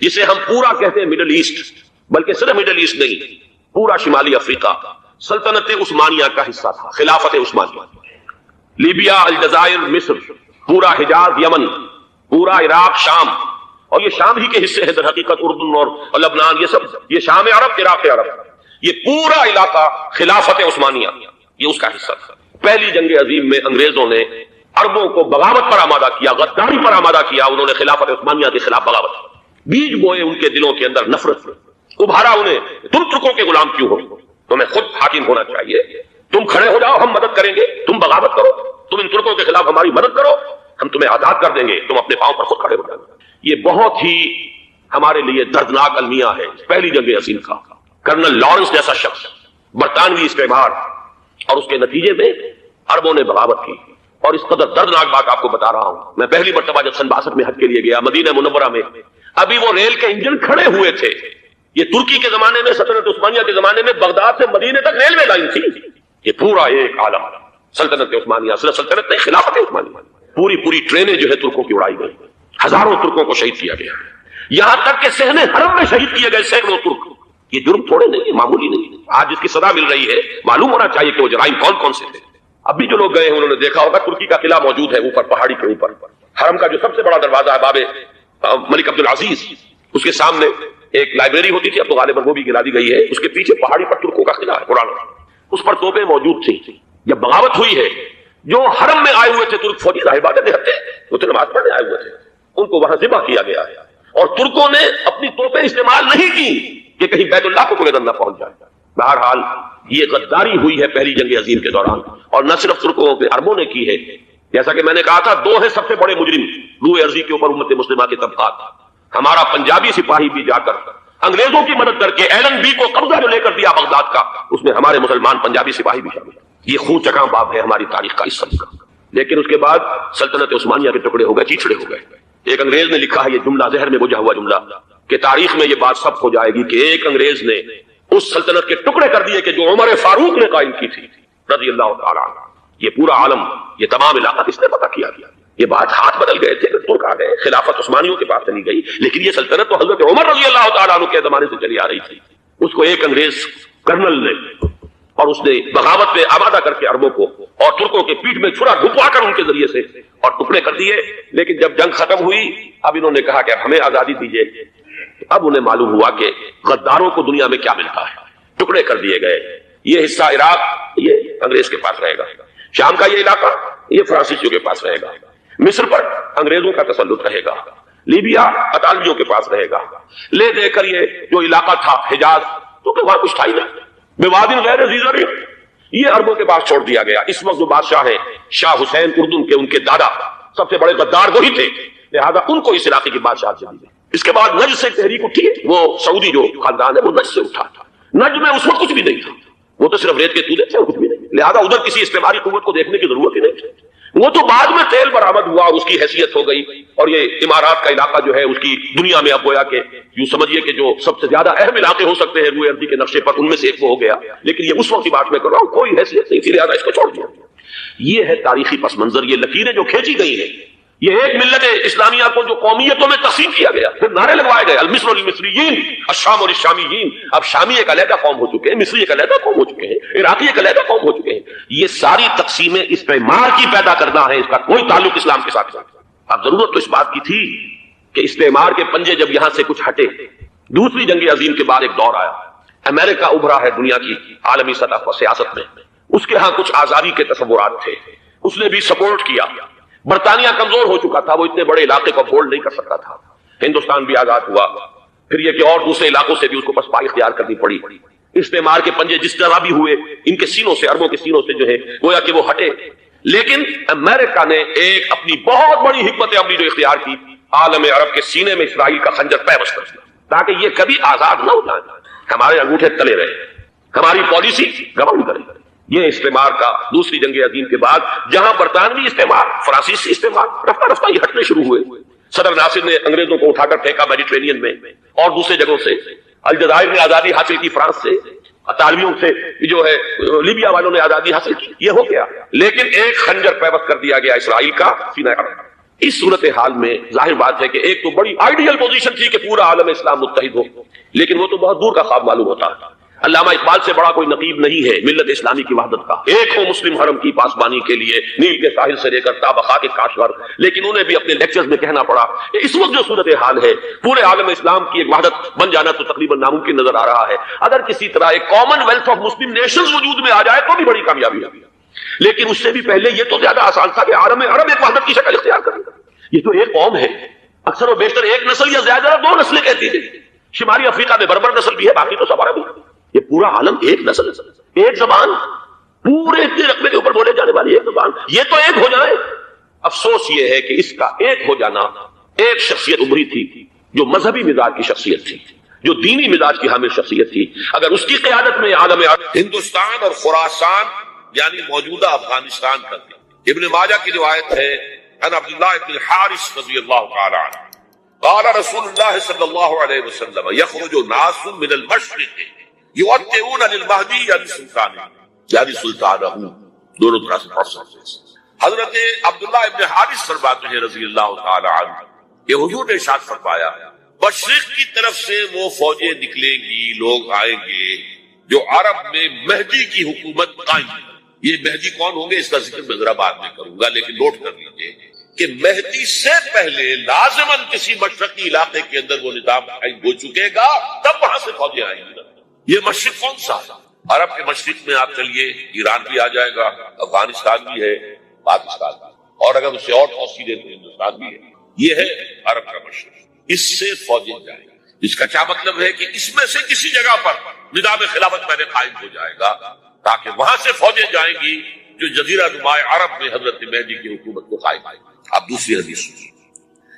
جسے ہم پورا کہتے ہیں مڈل ایسٹ، بلکہ صرف مڈل ایسٹ نہیں، پورا شمالی افریقہ سلطنت عثمانیہ کا حصہ تھا، خلافت عثمانیہ۔ لیبیا، الجزائر، مصر، پورا حجاز، یمن، پورا عراق، شام، اور یہ شام ہی کے حصے ہیں در حقیقت، اردن اور لبنان، یہ شام عرب، عراق عرب، یہ پورا علاقہ خلافت عثمانیہ یہ اس کا حصہ تھا۔ پہلی جنگ عظیم میں انگریزوں نے عربوں کو بغاوت پر آمادہ کیا، غداری پر آمادہ کیا، انہوں نے خلافت عثمانیہ کے خلاف بغاوت کی، بیج بوئے ان کے دلوں کے اندر نفرت، ابھارا انہیں تم ترکوں کے غلام کیوں ہو، تمہیں خود حاکم ہونا چاہیے، تم کھڑے ہو جاؤ، ہم مدد کریں گے، تم بغاوت کرو، تم ان ترکوں کے خلاف ہماری مدد کرو، ہم تمہیں آزاد کر دیں گے، تم اپنے پاؤں پر خود کھڑے ہو جاؤ۔ یہ بہت ہی ہمارے لیے دردناک المیہ ہے پہلی جنگ عظیم کا۔ کرنل لارنس جیسا شخص، برطانوی استعمار، اور اس کے نتیجے میں عربوں نے بغاوت کی، اور اس قدر دردناک بات آپ کو بتا رہا ہوں، میں پہلی مرتبہ جب سن 62 میں حج کے لیے گیا مدینہ منورہ میں، ابھی وہ ریل کے انجن کھڑے ہوئے تھے۔ یہ ترکی کے زمانے میں، سلطنت عثمانیہ کے زمانے میں بغداد سے مدینے تک ریلوے لائن تھی۔ یہ پورا ایک عالم سلطنت عثمانیہ، صرف سلطنت نہیں، خلافت عثمانیہ، پوری ٹرینیں جو ہے ترکوں کی اڑائی گئی، ہزاروں ترکوں کو شہید کیا گیا، یہاں تک کہ صحن حرم میں شہید کیے گئے سینکڑوں ترک۔ یہ جرم تھوڑے نہیں، معمولی نہیں۔ آج جس کی سزا مل رہی ہے، معلوم ہونا چاہیے کہ وہ جرائم کون کون سے تھے۔ اب بھی جو لوگ گئے ہیں انہوں نے دیکھا ہوگا ترکی کا قلعہ موجود ہے اوپر پہاڑی کے اوپر، حرم کا جو سب سے بڑا دروازہ ہے باب ملک عبدالعزیز، اس کے سامنے ایک لائبریری ہوتی تھی، اب تو غالباً وہ بھی گرا دی گئی ہے، اس کے پیچھے پہاڑی پر ترکوں کا قلعہ ہے پرانا، اس پر توپیں موجود تھیں۔ جب بغاوت ہوئی ہے، جو حرم میں آئے ہوئے تھے ترک فوجی، ظاہر بات ہے وہ تو نماز پڑھنے آئے ہوئے تھے، ان کو وہاں ذبح کیا گیا ہے، اور ترکوں نے اپنی توپیں استعمال نہیں کی کہ کہیں بیت اللہ کو کوئی نہ پہنچ جائے۔ بہرحال یہ غداری ہوئی ہے پہلی جنگ عظیم کے دوران، اور نہ صرف ترکوں پہ، عربوں نے کی ہے۔ جیسا کہ میں نے کہا تھا، دو ہیں سب سے بڑے مجرم روئے ارضی کے اوپر امت مسلمہ کے طبقات۔ ہمارا پنجابی سپاہی بھی جا کر انگریزوں کی مدد کر کے ایلن بی کو قبضہ جو لے کر دیا بغداد کا، اس میں ہمارے مسلمان پنجابی سپاہی بھی شامل ہیں۔ یہ خون چکاں باب ہے ہماری تاریخ کا اس صدی کا۔ لیکن اس کے بعد سلطنت عثمانیہ کے ٹکڑے ہو گئے، چیچڑے ہو گئے۔ ایک انگریز نے لکھا ہے یہ جملہ، ذہن میں بجھا ہوا جملہ، کہ تاریخ میں یہ بات ثبت ہو جائے گی کہ ایک انگریز نے اس سلطنت کے ٹکڑے کر دیے کہ جو عمر فاروق نے قائم کی تھی رضی اللہ تعالیٰ عنہ۔ یہ پورا عالم، یہ تمام علاقہ کس نے پتہ کیا گیا؟ یہ بات ہاتھ بدل گئے تھے، ترک آ گئے، خلافت عثمانیوں کے پاس چلی گئی، لیکن یہ سلطنت تو حضرت عمر رضی اللہ تعالیٰ عنہ کے زمانے سے چلی آ رہی تھی۔ اس کو ایک انگریز کرنل نے، اور اس نے بغاوت پہ آمادہ کر کے عربوں کو اور ترکوں کے پیٹھ میں چھرا گھپوا کر ان کے ذریعے سے اور ٹکڑے کر دیے۔ لیکن جب جنگ ختم ہوئی، اب انہوں نے کہا کہ اب ہمیں آزادی دیجیے۔ اب انہیں معلوم ہوا کہ غداروں کو دنیا میں کیا ملتا ہے، ٹکڑے کر دیے گئے۔ یہ حصہ عراق یہ انگریز کے پاس رہے گا، شام کا یہ علاقہ یہ فرانسیسیوں کے پاس رہے گا، مصر پر انگریزوں کا تسلط رہے گا، لیبیا اطالویوں کے پاس رہے گا۔ لے دے کر یہ جو علاقہ تھا حجاز، تو کہ وہاں کچھ تھا ہی نہیں، بوادٍ غیر ذی زرع، یہ عربوں کے پاس چھوڑ دیا گیا۔ اس وقت جو بادشاہ ہیں شاہ حسین اردن کے، ان کے دادا سب سے بڑے غدار وہی تھے، لہذا ان کو اس علاقے کی بادشاہ سے دی۔ اس کے بعد نجد سے تحریک اٹھی، وہ سعودی جو خاندان ہے وہ نجد سے اٹھا تھا۔ نجد میں اس وقت کچھ بھی نہیں تھا، وہ تو صرف ریت کے تودے تھے، کچھ بھی نہیں، لہذا ادھر کسی استعماری قوت کو دیکھنے کی ضرورت ہی نہیں تھی۔ وہ تو بعد میں تیل برآمد ہوا اور اس کی حیثیت ہو گئی، اور یہ امارات کا علاقہ جو ہے اس کی دنیا میں اب گویا کہ یوں سمجھیے کہ جو سب سے زیادہ اہم علاقے ہو سکتے ہیں روئے ارضی کے نقشے پر، ان میں سے ایک وہ ہو گیا۔ لیکن یہ اس وقت کی بات میں کر رہا ہوں، کوئی حیثیت نہیں تھی، لہذا اس کو چھوڑ دیا۔ یہ ہے تاریخی پس منظر، یہ لکیریں جو کھینچی گئی ہیں، یہ ایک ملت اسلامیہ کو جو قومیتوں میں تقسیم کیا گیا، پھر نعرے لگوائے گئے المصر والمصریین، الشام والشامیین۔ اب شامی ایک علیحدہ قوم ہو چکے ہیں، مصری ایک علیحدہ قوم ہو چکے ہیں، عراقی ایک علیحدہ قوم ہو چکے ہیں۔ یہ ساری تقسیمیں استعمار کی پیدا کرنا ہے، اس کا کوئی تعلق اسلام کے ساتھ نہیں۔ اب ضرورت تو اس بات کی تھی کہ استعمار کے پنجے جب یہاں سے کچھ ہٹے، دوسری جنگ عظیم کے بعد ایک دور آیا، امریکہ ابھرا ہے دنیا کی عالمی سطح پر سیاست میں، اس کے ہاں کچھ آزادی کے تصورات تھے، اس نے بھی سپورٹ کیا۔ برطانیہ کمزور ہو چکا تھا، وہ اتنے بڑے علاقے کو ہولڈ نہیں کر سکتا تھا۔ ہندوستان بھی آزاد ہوا، پھر یہ کہ اور دوسرے علاقوں سے بھی اس کو پسپائی اختیار کرنی پڑی۔ استعمار کے پنجے جس طرح بھی ہوئے، ان کے سینوں سے، عربوں کے سینوں سے جو ہے گویا کہ وہ ہٹے، لیکن امریکہ نے ایک اپنی بہت بڑی حکمت عملی جو اختیار کی، عالم عرب کے سینے میں اسرائیل کا خنجر پیوست کر دیا، تاکہ یہ کبھی آزاد نہ ہو جائے، ہمارے انگوٹھے تلے رہے، ہماری پالیسی گورن کرے۔ یہ استعمار کا دوسری جنگ عظیم کے بعد، جہاں برطانوی استعمار، فرانسیسی استعمار رفتہ رفتہ یہ ہٹنے شروع ہوئے۔ صدر ناصر نے انگریزوں کو اٹھا کر پھینکا میڈیٹرینین میں اور دوسرے جگہوں سے، الجزائر نے آزادی حاصل کی فرانس سے، اطالویوں سے جو ہے لیبیا والوں نے آزادی حاصل کی، یہ ہو گیا۔ لیکن ایک خنجر پیوست کر دیا گیا اسرائیل کا سینہ عرب، اس صورتحال میں ظاہر بات ہے کہ ایک تو بڑی آئیڈیل پوزیشن تھی کہ پورا عالم اسلام متحد ہو، لیکن وہ تو بہت دور کا خواب معلوم ہوتا ہے۔ علامہ اقبال سے بڑا کوئی نقیب نہیں ہے ملت اسلامی کی وحدت کا، ایک ہو مسلم حرم کی پاسبانی کے لیے نیل کے ساحل سے لے کر تابخا کے کاشور، لیکن انہیں بھی اپنے لیکچرز میں کہنا پڑا کہ اس وقت جو صورتحال ہے پورے عالم اسلام کی ایک وحدت بن جانا تو تقریباً ناممکن نظر آ رہا ہے۔ اگر کسی طرح ایک common wealth of Muslim nations وجود میں آ جائے تو بھی بڑی کامیابی ہے، لیکن اس سے بھی پہلے یہ تو زیادہ آسان تھا کہ عالم عرب ایک وحدت کی شکل اختیار کرے۔ یہ تو ایک قوم ہے، اکثر و بیشتر ایک نسل یا زیادہ دو نسلیں کہتی ہیں، شمالی افریقہ میں بربر نسل بھی ہے، باقی تو سب عرب ہے۔ یہ پورا عالم ایک نسل، ایک زبان، پورے اتنے رقبے کے اوپر بولے جانے والی ایک زبان، یہ تو ایک ہو جائے۔ افسوس یہ ہے کہ اس کا ایک ہو جانا، ایک شخصیت ابھری تھی جو مذہبی مزاج کی شخصیت تھی، جو دینی مزاج کی حامل شخصیت تھی، اگر اس کی قیادت میں عالم ہندوستان اور خراسان یعنی موجودہ افغانستان کا تھی۔ ابن ماجہ کی روایت ہے عن عبداللہ ابن الحارث رضی اللہ تعالی عنہ قال رسول اللہ صلی اللہ علیہ وسلم یخرج ناس من المشرق یؤتئون للمہدی عن سلطان یعنی سلطانہ، دونوں طرح سے پڑھ سکتے ہیں۔ حضرت عبداللہ ابن حارث فرماتے ہیں رضی اللہ تعالی عنہ کہ حضور نے ارشاد فرمایا مشرق کی طرف سے وہ فوجیں نکلیں گی، لوگ آئیں گے جو عرب میں مہدی کی حکومت قائم ہے۔ یہ مہدی کون ہوں گے اس کا ذکر میں ذرا بعد میں کروں گا، لیکن نوٹ کر لیجیے کہ مہدی سے پہلے لازماً کسی مشرقی علاقے کے اندر وہ نظام قائم ہو چکے گا، تب وہاں سے فوجیں آئیں گی۔ یہ مشرق کون سا؟ عرب کے مشرق میں آپ چلیے، ایران بھی آ جائے گا، افغانستان بھی ہے، پاکستان بھی، اور اگر اسے اور توسیع دیں تو ہندوستان بھی ہے۔ یہ ہے عرب کا مشرق، اس سے فوجیں جائیں گی، جس کا کیا مطلب ہے کہ اس میں سے کسی جگہ پر نظام خلافت پہلے قائم ہو جائے گا تاکہ وہاں سے فوجیں جائیں گی جو جزیرہ نما عرب میں حضرت مہدی کی حکومت کو قائم آئے۔ اب دوسری حدیث سنیے،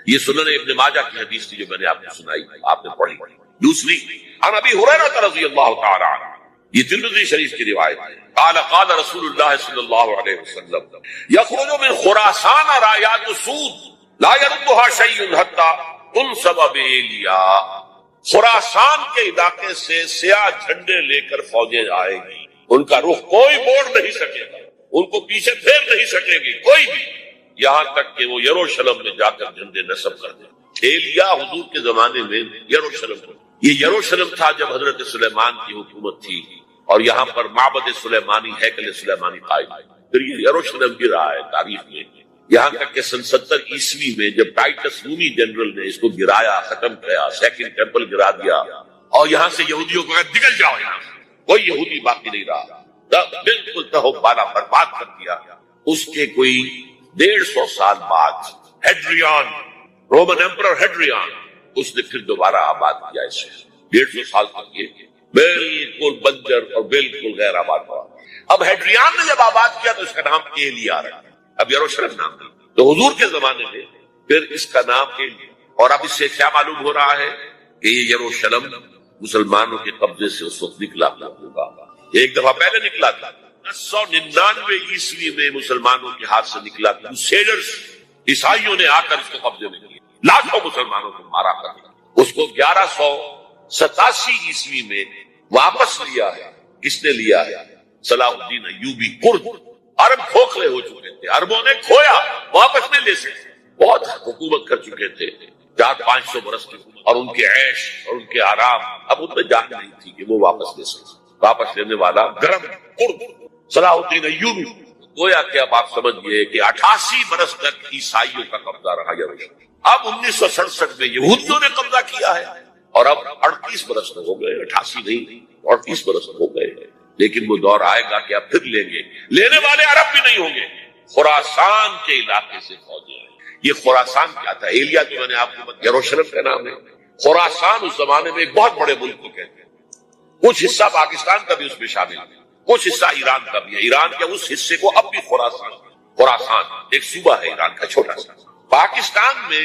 یہ سنن ابن ماجہ کی حدیث تھی جو میں نے آپ کو سنائی، آپ نے پڑھی۔ دوسری عن ابی ہریرہ رضی اللہ تعالی عنہ، یہ ترمذی شریف کی روایت ہے، قال قال رسول اللہ صلی اللہ علیہ وسلم یخرج من خراسان رایات سود لا يردها شيء حتى تنصب بإيلیا، خراسان کے علاقے سے سیاہ جھنڈے لے کر فوجیں آئے گی، ان کا رخ کوئی موڑ نہیں سکے گا، ان کو پیچھے پھیر نہیں سکے گی کوئی بھی، یہاں تک کہ وہ یروشلم میں جا کر جھنڈے نصب کر دیں۔ ایلیا حضور کے زمانے میں یروشلم، یہ یروشلم تھا جب حضرت سلیمان کی حکومت تھی، اور یہاں پر معبد سلیمانی، ہیکل سلیمانی قائم، پھر یہ یروشلم بھی رہا ہے تاریخ میں، یہاں تک کہ سن 70 عیسوی میں جب ٹائٹس رومی جنرل نے اس کو گرایا، ختم کیا، سیکنڈ ٹیمپل گرا دیا، اور یہاں سے یہودیوں کو نکل جاؤ، یہاں کوئی یہودی باقی نہیں رہا، بالکل تہو بالا برباد کر دیا۔ اس کے کوئی 150 سال بعد ہیڈریان، رومن ایمپرر ہیڈریان، اس نے پھر دوبارہ آباد کیا اسے، 150 سال تک یہ بالکل بنجر اور بالکل غیر آباد ہوا۔ اب ہیڈریان نے جب آباد کیا تو اس کا نام ایلیا رکھا، اب یروشلم نام نہیں، تو حضور کے زمانے میں پھر اس کا نام ایلیا۔ اور اب اس سے کیا معلوم ہو رہا ہے کہ یہ یروشلم مسلمانوں کے قبضے سے اس وقت نکلا ہوگا، ایک دفعہ پہلے نکلا تھا 999 عیسوی میں مسلمانوں کے ہاتھ سے نکلا، کروسیڈرز عیسائیوں نے آ کر اس کو قبضے میں کیا، لاکھوں مسلمانوں کو مارا کر اس کو 1187 عیسوی میں واپس لیا ہے۔ کس نے لیا ہے؟ صلاح الدین ایوبی کرد۔ عرب کھوکھلے ہو چکے تھے، عربوں نے کھویا، واپس نہیں لے سکتے، بہت حکومت کر چکے تھے 400-500 برس کی، اور ان کے عیش اور ان کے آرام اب ان میں جان نہیں تھی کہ وہ واپس لے سکتے۔ واپس لینے والا گرم کرد صلاح الدین ایوبی، گویا کہ اب آپ سمجھئے کہ 88 برس تک عیسائیوں کا قبضہ رہا یروشلم۔ اب 1967 میں یہودیوں نے قبضہ کیا ہے، اور اب 38 برس ہو گئے، 88 نہیں 38 برس ہو گئے، لیکن وہ دور آئے گا کہ اب پھر لیں گے، لینے والے عرب بھی نہیں ہوں گے، خراسان کے علاقے سے فوجیں آئیں۔ یہ خراسان کیا تھا؟ ایلیا جو میں نے آپ کو بتایا یروشلم کا نام ہے، خراسان اس زمانے میں ایک بہت بڑے ملک کو کہتے ہیں، کچھ حصہ پاکستان کا بھی اس میں شامل ہے، کچھ حصہ ایران کا بھی ہے، ایران کے اس حصے کو اب بھی خراسان ایک صوبہ ہے ایران کا چھوٹا سا۔ پاکستان میں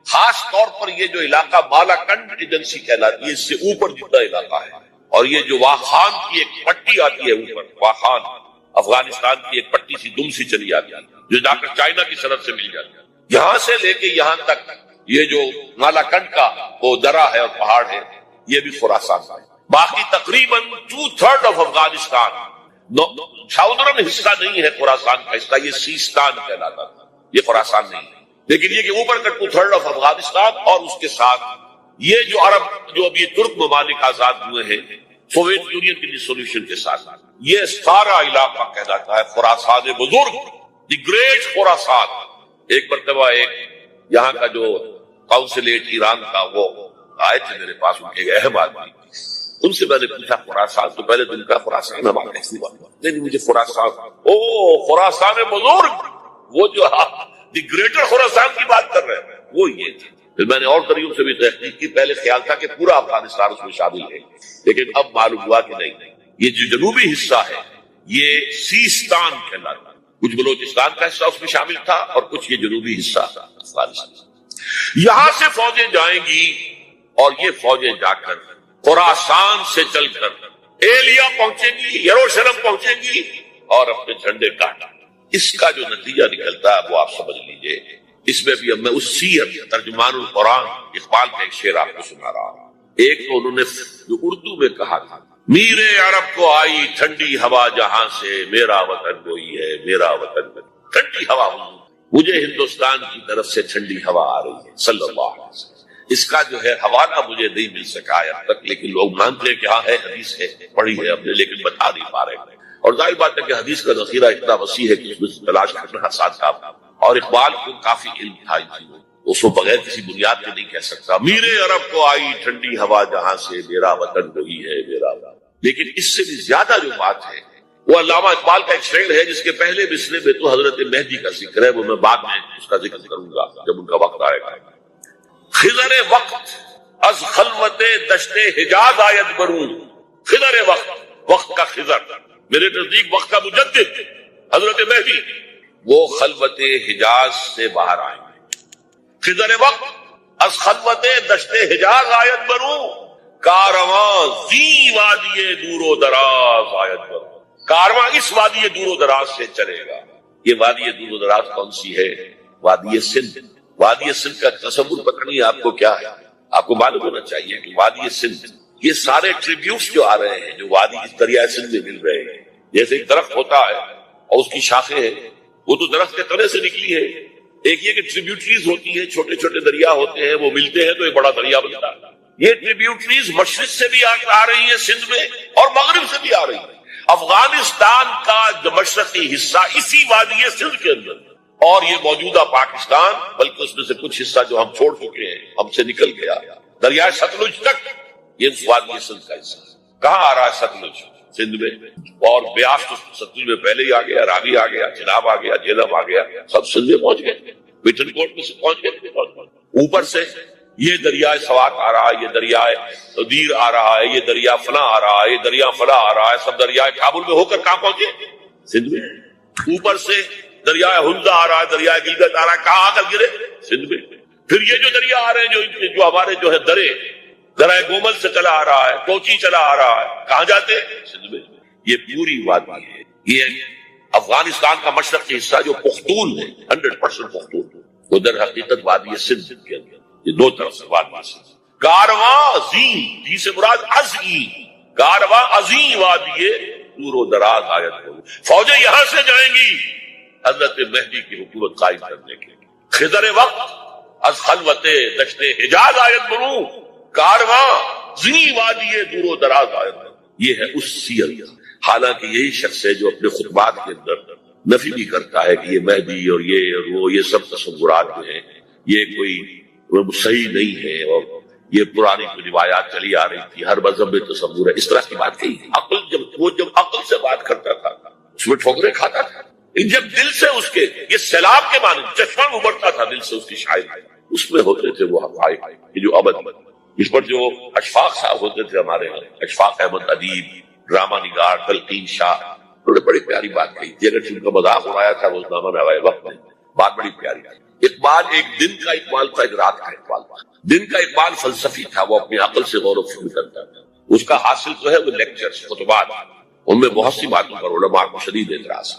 خاص طور پر یہ جو علاقہ مالاکنڈ ایجنسی کہلاتی ہے، اس سے اوپر جتنا علاقہ ہے، اور یہ جو واخان کی ایک پٹی آتی ہے اوپر، واخان افغانستان کی ایک پٹی سی دم سی چلی آتی ہے جو جا کر چائنا کی سرحد سے مل جاتی ہے، یہاں سے لے کے یہاں تک یہ جو مالاکنڈ کا وہ درہ ہے اور پہاڑ ہے، یہ بھی خراسان کا ہے۔ باقی تقریباً 2/3 آف افغانستان، ساؤدرن حصہ نہیں ہے خراسان کا حصہ، یہ سیستان کہلاتا تھا، یہ خراسان نہیں ہے۔ لیکن یہ کہ اوپر کا 2/3 آف افغانستان اور اس کے ساتھ یہ جو عرب جو اب یہ ترک ممالک آزاد ہوئے ہیں سوویت یونین کی ڈسولوشن کے ساتھ، یہ سارا علاقہ کہلاتا ہے خراسان بزرگ، دی گریٹ خراسان۔ ایک مرتبہ ایک یہاں کا جو کاؤنسلیٹ ایران کا وہ آئے تھے میرے پاس، ان کے اہم آدمی، ان سے میں نے پوچھا خراسان تو پہلے دن کا خراسان ہمارا ایسی بات نہیں، مجھے خراسان خراسان بزرگ، وہ جو دی گریٹر خراسان کی بات کر رہے ہیں وہ یہ تھے۔ پھر میں نے اور طریقوں سے بھی تحقیق کی، پہلے خیال تھا کہ پورا افغانستان اس میں شامل ہے، لیکن اب معلوم ہوا کہ نہیں، یہ جو جنوبی حصہ ہے یہ سیستان کہلاتا ہے، کچھ بلوچستان کا حصہ اس میں شامل تھا اور کچھ یہ جنوبی حصہ افغانستان۔ یہاں سے فوجیں جائیں گی اور یہ فوجیں جا کر خراسان سے چل کر ایلیا پہنچیں گی، یروشلم پہنچیں گی اور اپنے جھنڈے کاٹیں۔ اس کا جو نتیجہ نکلتا ہے وہ آپ سمجھ لیجئے۔ اس میں بھی اب میں اس سیر ترجمان القرآن اقبال کا ایک شعر آپ کو سنا رہا ہوں۔ ایک تو انہوں نے جو اردو میں کہا تھا، میرے عرب کو آئی ٹھنڈی ہوا جہاں سے، میرا وطن وہی ہے میرا وطن وہی۔ ٹھنڈی ہوا مجھے ہندوستان کی طرف سے ٹھنڈی ہوا آ رہی ہے صلی اللہ علیہ وسلم۔ اس کا جو ہے حوالہ مجھے نہیں مل سکا ہے اب تک، لیکن لوگ مانتے ہیں کہ ہاں ہے، حدیث ہے، پڑھی ہے ہم نے، لیکن بتا نہیں پا رہے۔ اور ظاہر بات ہے کہ حدیث کا ذخیرہ اتنا وسیع ہے کہ اس میں تلاش کرنا آسان تھا، اور اقبال کو کافی علم تھا ان چیزوں، اس کو بغیر کسی بنیاد کے نہیں کہہ سکتا میرے عرب کو آئی ٹھنڈی ہوا جہاں سے، میرا وطن وہی ہے میرا وطن۔ لیکن اس سے بھی زیادہ جو بات ہے وہ علامہ اقبال کا ایک شعر ہے جس کے پہلے مصرے میں تو حضرت مہدی کا ذکر ہے، وہ میں بعد میں اس کا ذکر کروں گا جب ان کا وقت آئے گا۔ خضر وقت از خلوت دشت حجاز آیت بروں، خضر وقت کا خضر، میرے نزدیک وقت کا مجدد حضرت مہدی، وہ خلوت حجاز سے باہر آئیں گے۔ خضر وقت از خلوت دشت حجاز آیت بروں، کارواں زی وادی دور و دراز آیت بروں، کارواں اس وادی دور و دراز سے چلے گا۔ یہ وادی دور و دراز کون سی ہے؟ وادی سندھ۔ وادی سندھ کا تصور پکڑنی آپ کو کیا ہے؟ آپ کو معلوم ہونا چاہیے کہ وادی سندھ، یہ سارے ٹریبیوٹس جو آ رہے ہیں جو وادی اس دریائے سندھ میں مل رہے ہیں، جیسے ایک درخت ہوتا ہے اور اس کی شاخیں ہیں، وہ تو درخت کے تنے سے نکلی ہے۔ ایک یہ کہ ٹریبیوٹریز ہوتی ہیں، چھوٹے چھوٹے دریا ہوتے ہیں، وہ ملتے ہیں تو ایک بڑا دریا بنتا ہے۔ یہ ٹریبیوٹریز مشرق سے بھی آ رہی ہیں سندھ میں اور مغرب سے بھی آ رہی ہیں۔ افغانستان کا جو مشرقی حصہ اسی وادی سندھ کے اندر، اور یہ موجودہ پاکستان، بلکہ اس میں سے کچھ حصہ جو ہم چھوڑ چکے ہیں، ہم سے نکل گیا دریائے ستلج تک، یہ اس وادی سندھ کا حصہ۔ کہاں آ رہا ہے ستلج؟ سندھ میں، اور بیاس تو ستلج میں پہلے ہی آ گیا، راوی آ گیا، چناب آ گیا، جہلم آ گیا، سب سندھ میں پہنچ گئے، پٹن کوٹ میں سے پہنچ گئے۔ اوپر سے یہ دریائے سوات آ رہا ہے، یہ دریائے دیر آ رہا ہے، یہ دریا فلاں آ رہا ہے، یہ دریا فلاں آ رہا ہے، سب دریائے کابل میں ہو کر کہاں پہنچے؟ سندھ میں۔ اوپر سے دریائے ہنزا آ رہا ہے، دریائے گلگت آ رہا ہے، کہاں آ کر گرے؟ سندھ میں۔ پھر یہ جو دریا آ رہے ہیں جو ہمارے جو ہے درائے گومل سے چلا آ رہا ہے، کوچی چلا آ رہا ہے، کہاں جاتے؟ سندھ میں۔ یہ پوری وادی ہے، یہ افغانستان کا مشرقی حصہ جو پختون ہے، 100% پختون، وہ در حقیقت وادی سندھ کے اندر، یہ دو طرف سے وادی سندھ۔ کارواں عظیم، جی سے مراد عظیم، کارواں عظیم وادی دور و دراز آیت کروں، فوجیں یہاں سے جائیں گی حضرت مہدی کی حکومت قائم کرنے کے لیے۔ خضر وقت از خلوت دشت حجاز آیت بروں، کارواں زی وادی دور و دراز آیت کروں۔ یہ ہے اس سیر۔ حالانکہ یہی شخص ہے جو اپنے خطبات کے اندر نفی بھی کرتا ہے کہ یہ مہدی اور یہ سب تصورات جو ہیں یہ کوئی صحیح نہیں ہے، اور یہ پرانی جو روایات چلی آ رہی تھی، ہر مذہب میں تصور ہے، اس طرح کی بات کہی۔ جب عقل سے بات کرتا تھا اس میں ٹھوکریں کھاتا تھا، جب دل سے اس کے یہ سیلاب کے معنی چشمہ ابھرتا تھا دل سے اس کی شاعری، اس میں ہوتے تھے وہ حقائق، یہ جو ابد اس پر جو اشفاق صاحب ہوتے تھے ہمارے یہاں، اشفاق احمد ادیب، ڈرامہ نگار تلقین شاہ، انہوں نے بڑی پیاری بات کہی تھی، اگر ان کا مذاق اڑایا تھا وہ نامہ نوائے وقت میں، بات بڑی پیاری تھی۔ اقبال ایک دن کا اقبال تھا، ایک رات کا اقبال تھا۔ دن کا اقبال فلسفی تھا، وہ اپنی عقل سے غور و فکر کرتا تھا، اس کا حاصل جو ہے وہ لیکچرز، خطبات، ان میں بہت سی باتوں پر علماء کو شدید اعتراض۔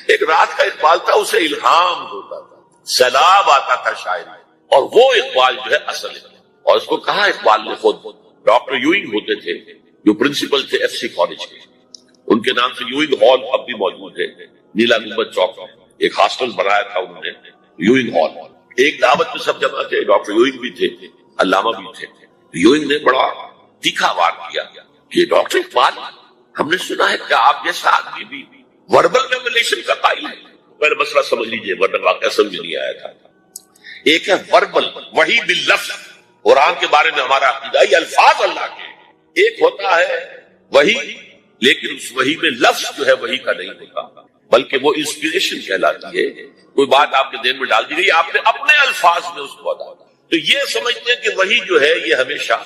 ایک رات کا اقبال تھا، اسے الہام ہوتا تھا، سیلاب آتا تھا شاعری، اور وہ اقبال جو ہے اصل ہے۔ اور اس کو کہا اقبال نے خود، ڈاکٹر یوئنگ ہوتے تھے جو پرنسپل تھے ایف سی کالج کے، ان کے نام سے یوئنگ ہال اب بھی موجود ہے نیلا گنبد چوک میں، ایک ہاسٹل بنایا تھا انہوں نے، یوئنگ ہال۔ ایک دعوت میں سب جمع تھے، ڈاکٹر یوئنگ بھی تھے، علامہ بھی تھے. یوئنگ نے بڑا تیکھا وار کیا کہ ڈاکٹر اقبال، ہم نے سنا ہے کہ آپ جیسا آدمی بھی وربل ریولیشن کا قائل ہے. پہلے مسئلہ سمجھ لیجئے ورنہ واقعہ سمجھ نہیں آیا تھا. ایک ہے وربل، وحی باللفظ، قرآن کے بارے میں ہمارا عقیدہ یہ الفاظ اللہ کے. ایک ہوتا ہے وحی، لیکن اس وحی میں لفظ جو ہے وحی کا نہیں ہوتا، بلکہ وہ انسپریشن کہلاتی ہے. کوئی بات آپ کے ذہن میں ڈال دی گئی، آپ نے اپنے الفاظ میں اس کو ادا. تو یہ سمجھتے ہیں کہ وحی جو ہے یہ ہمیشہ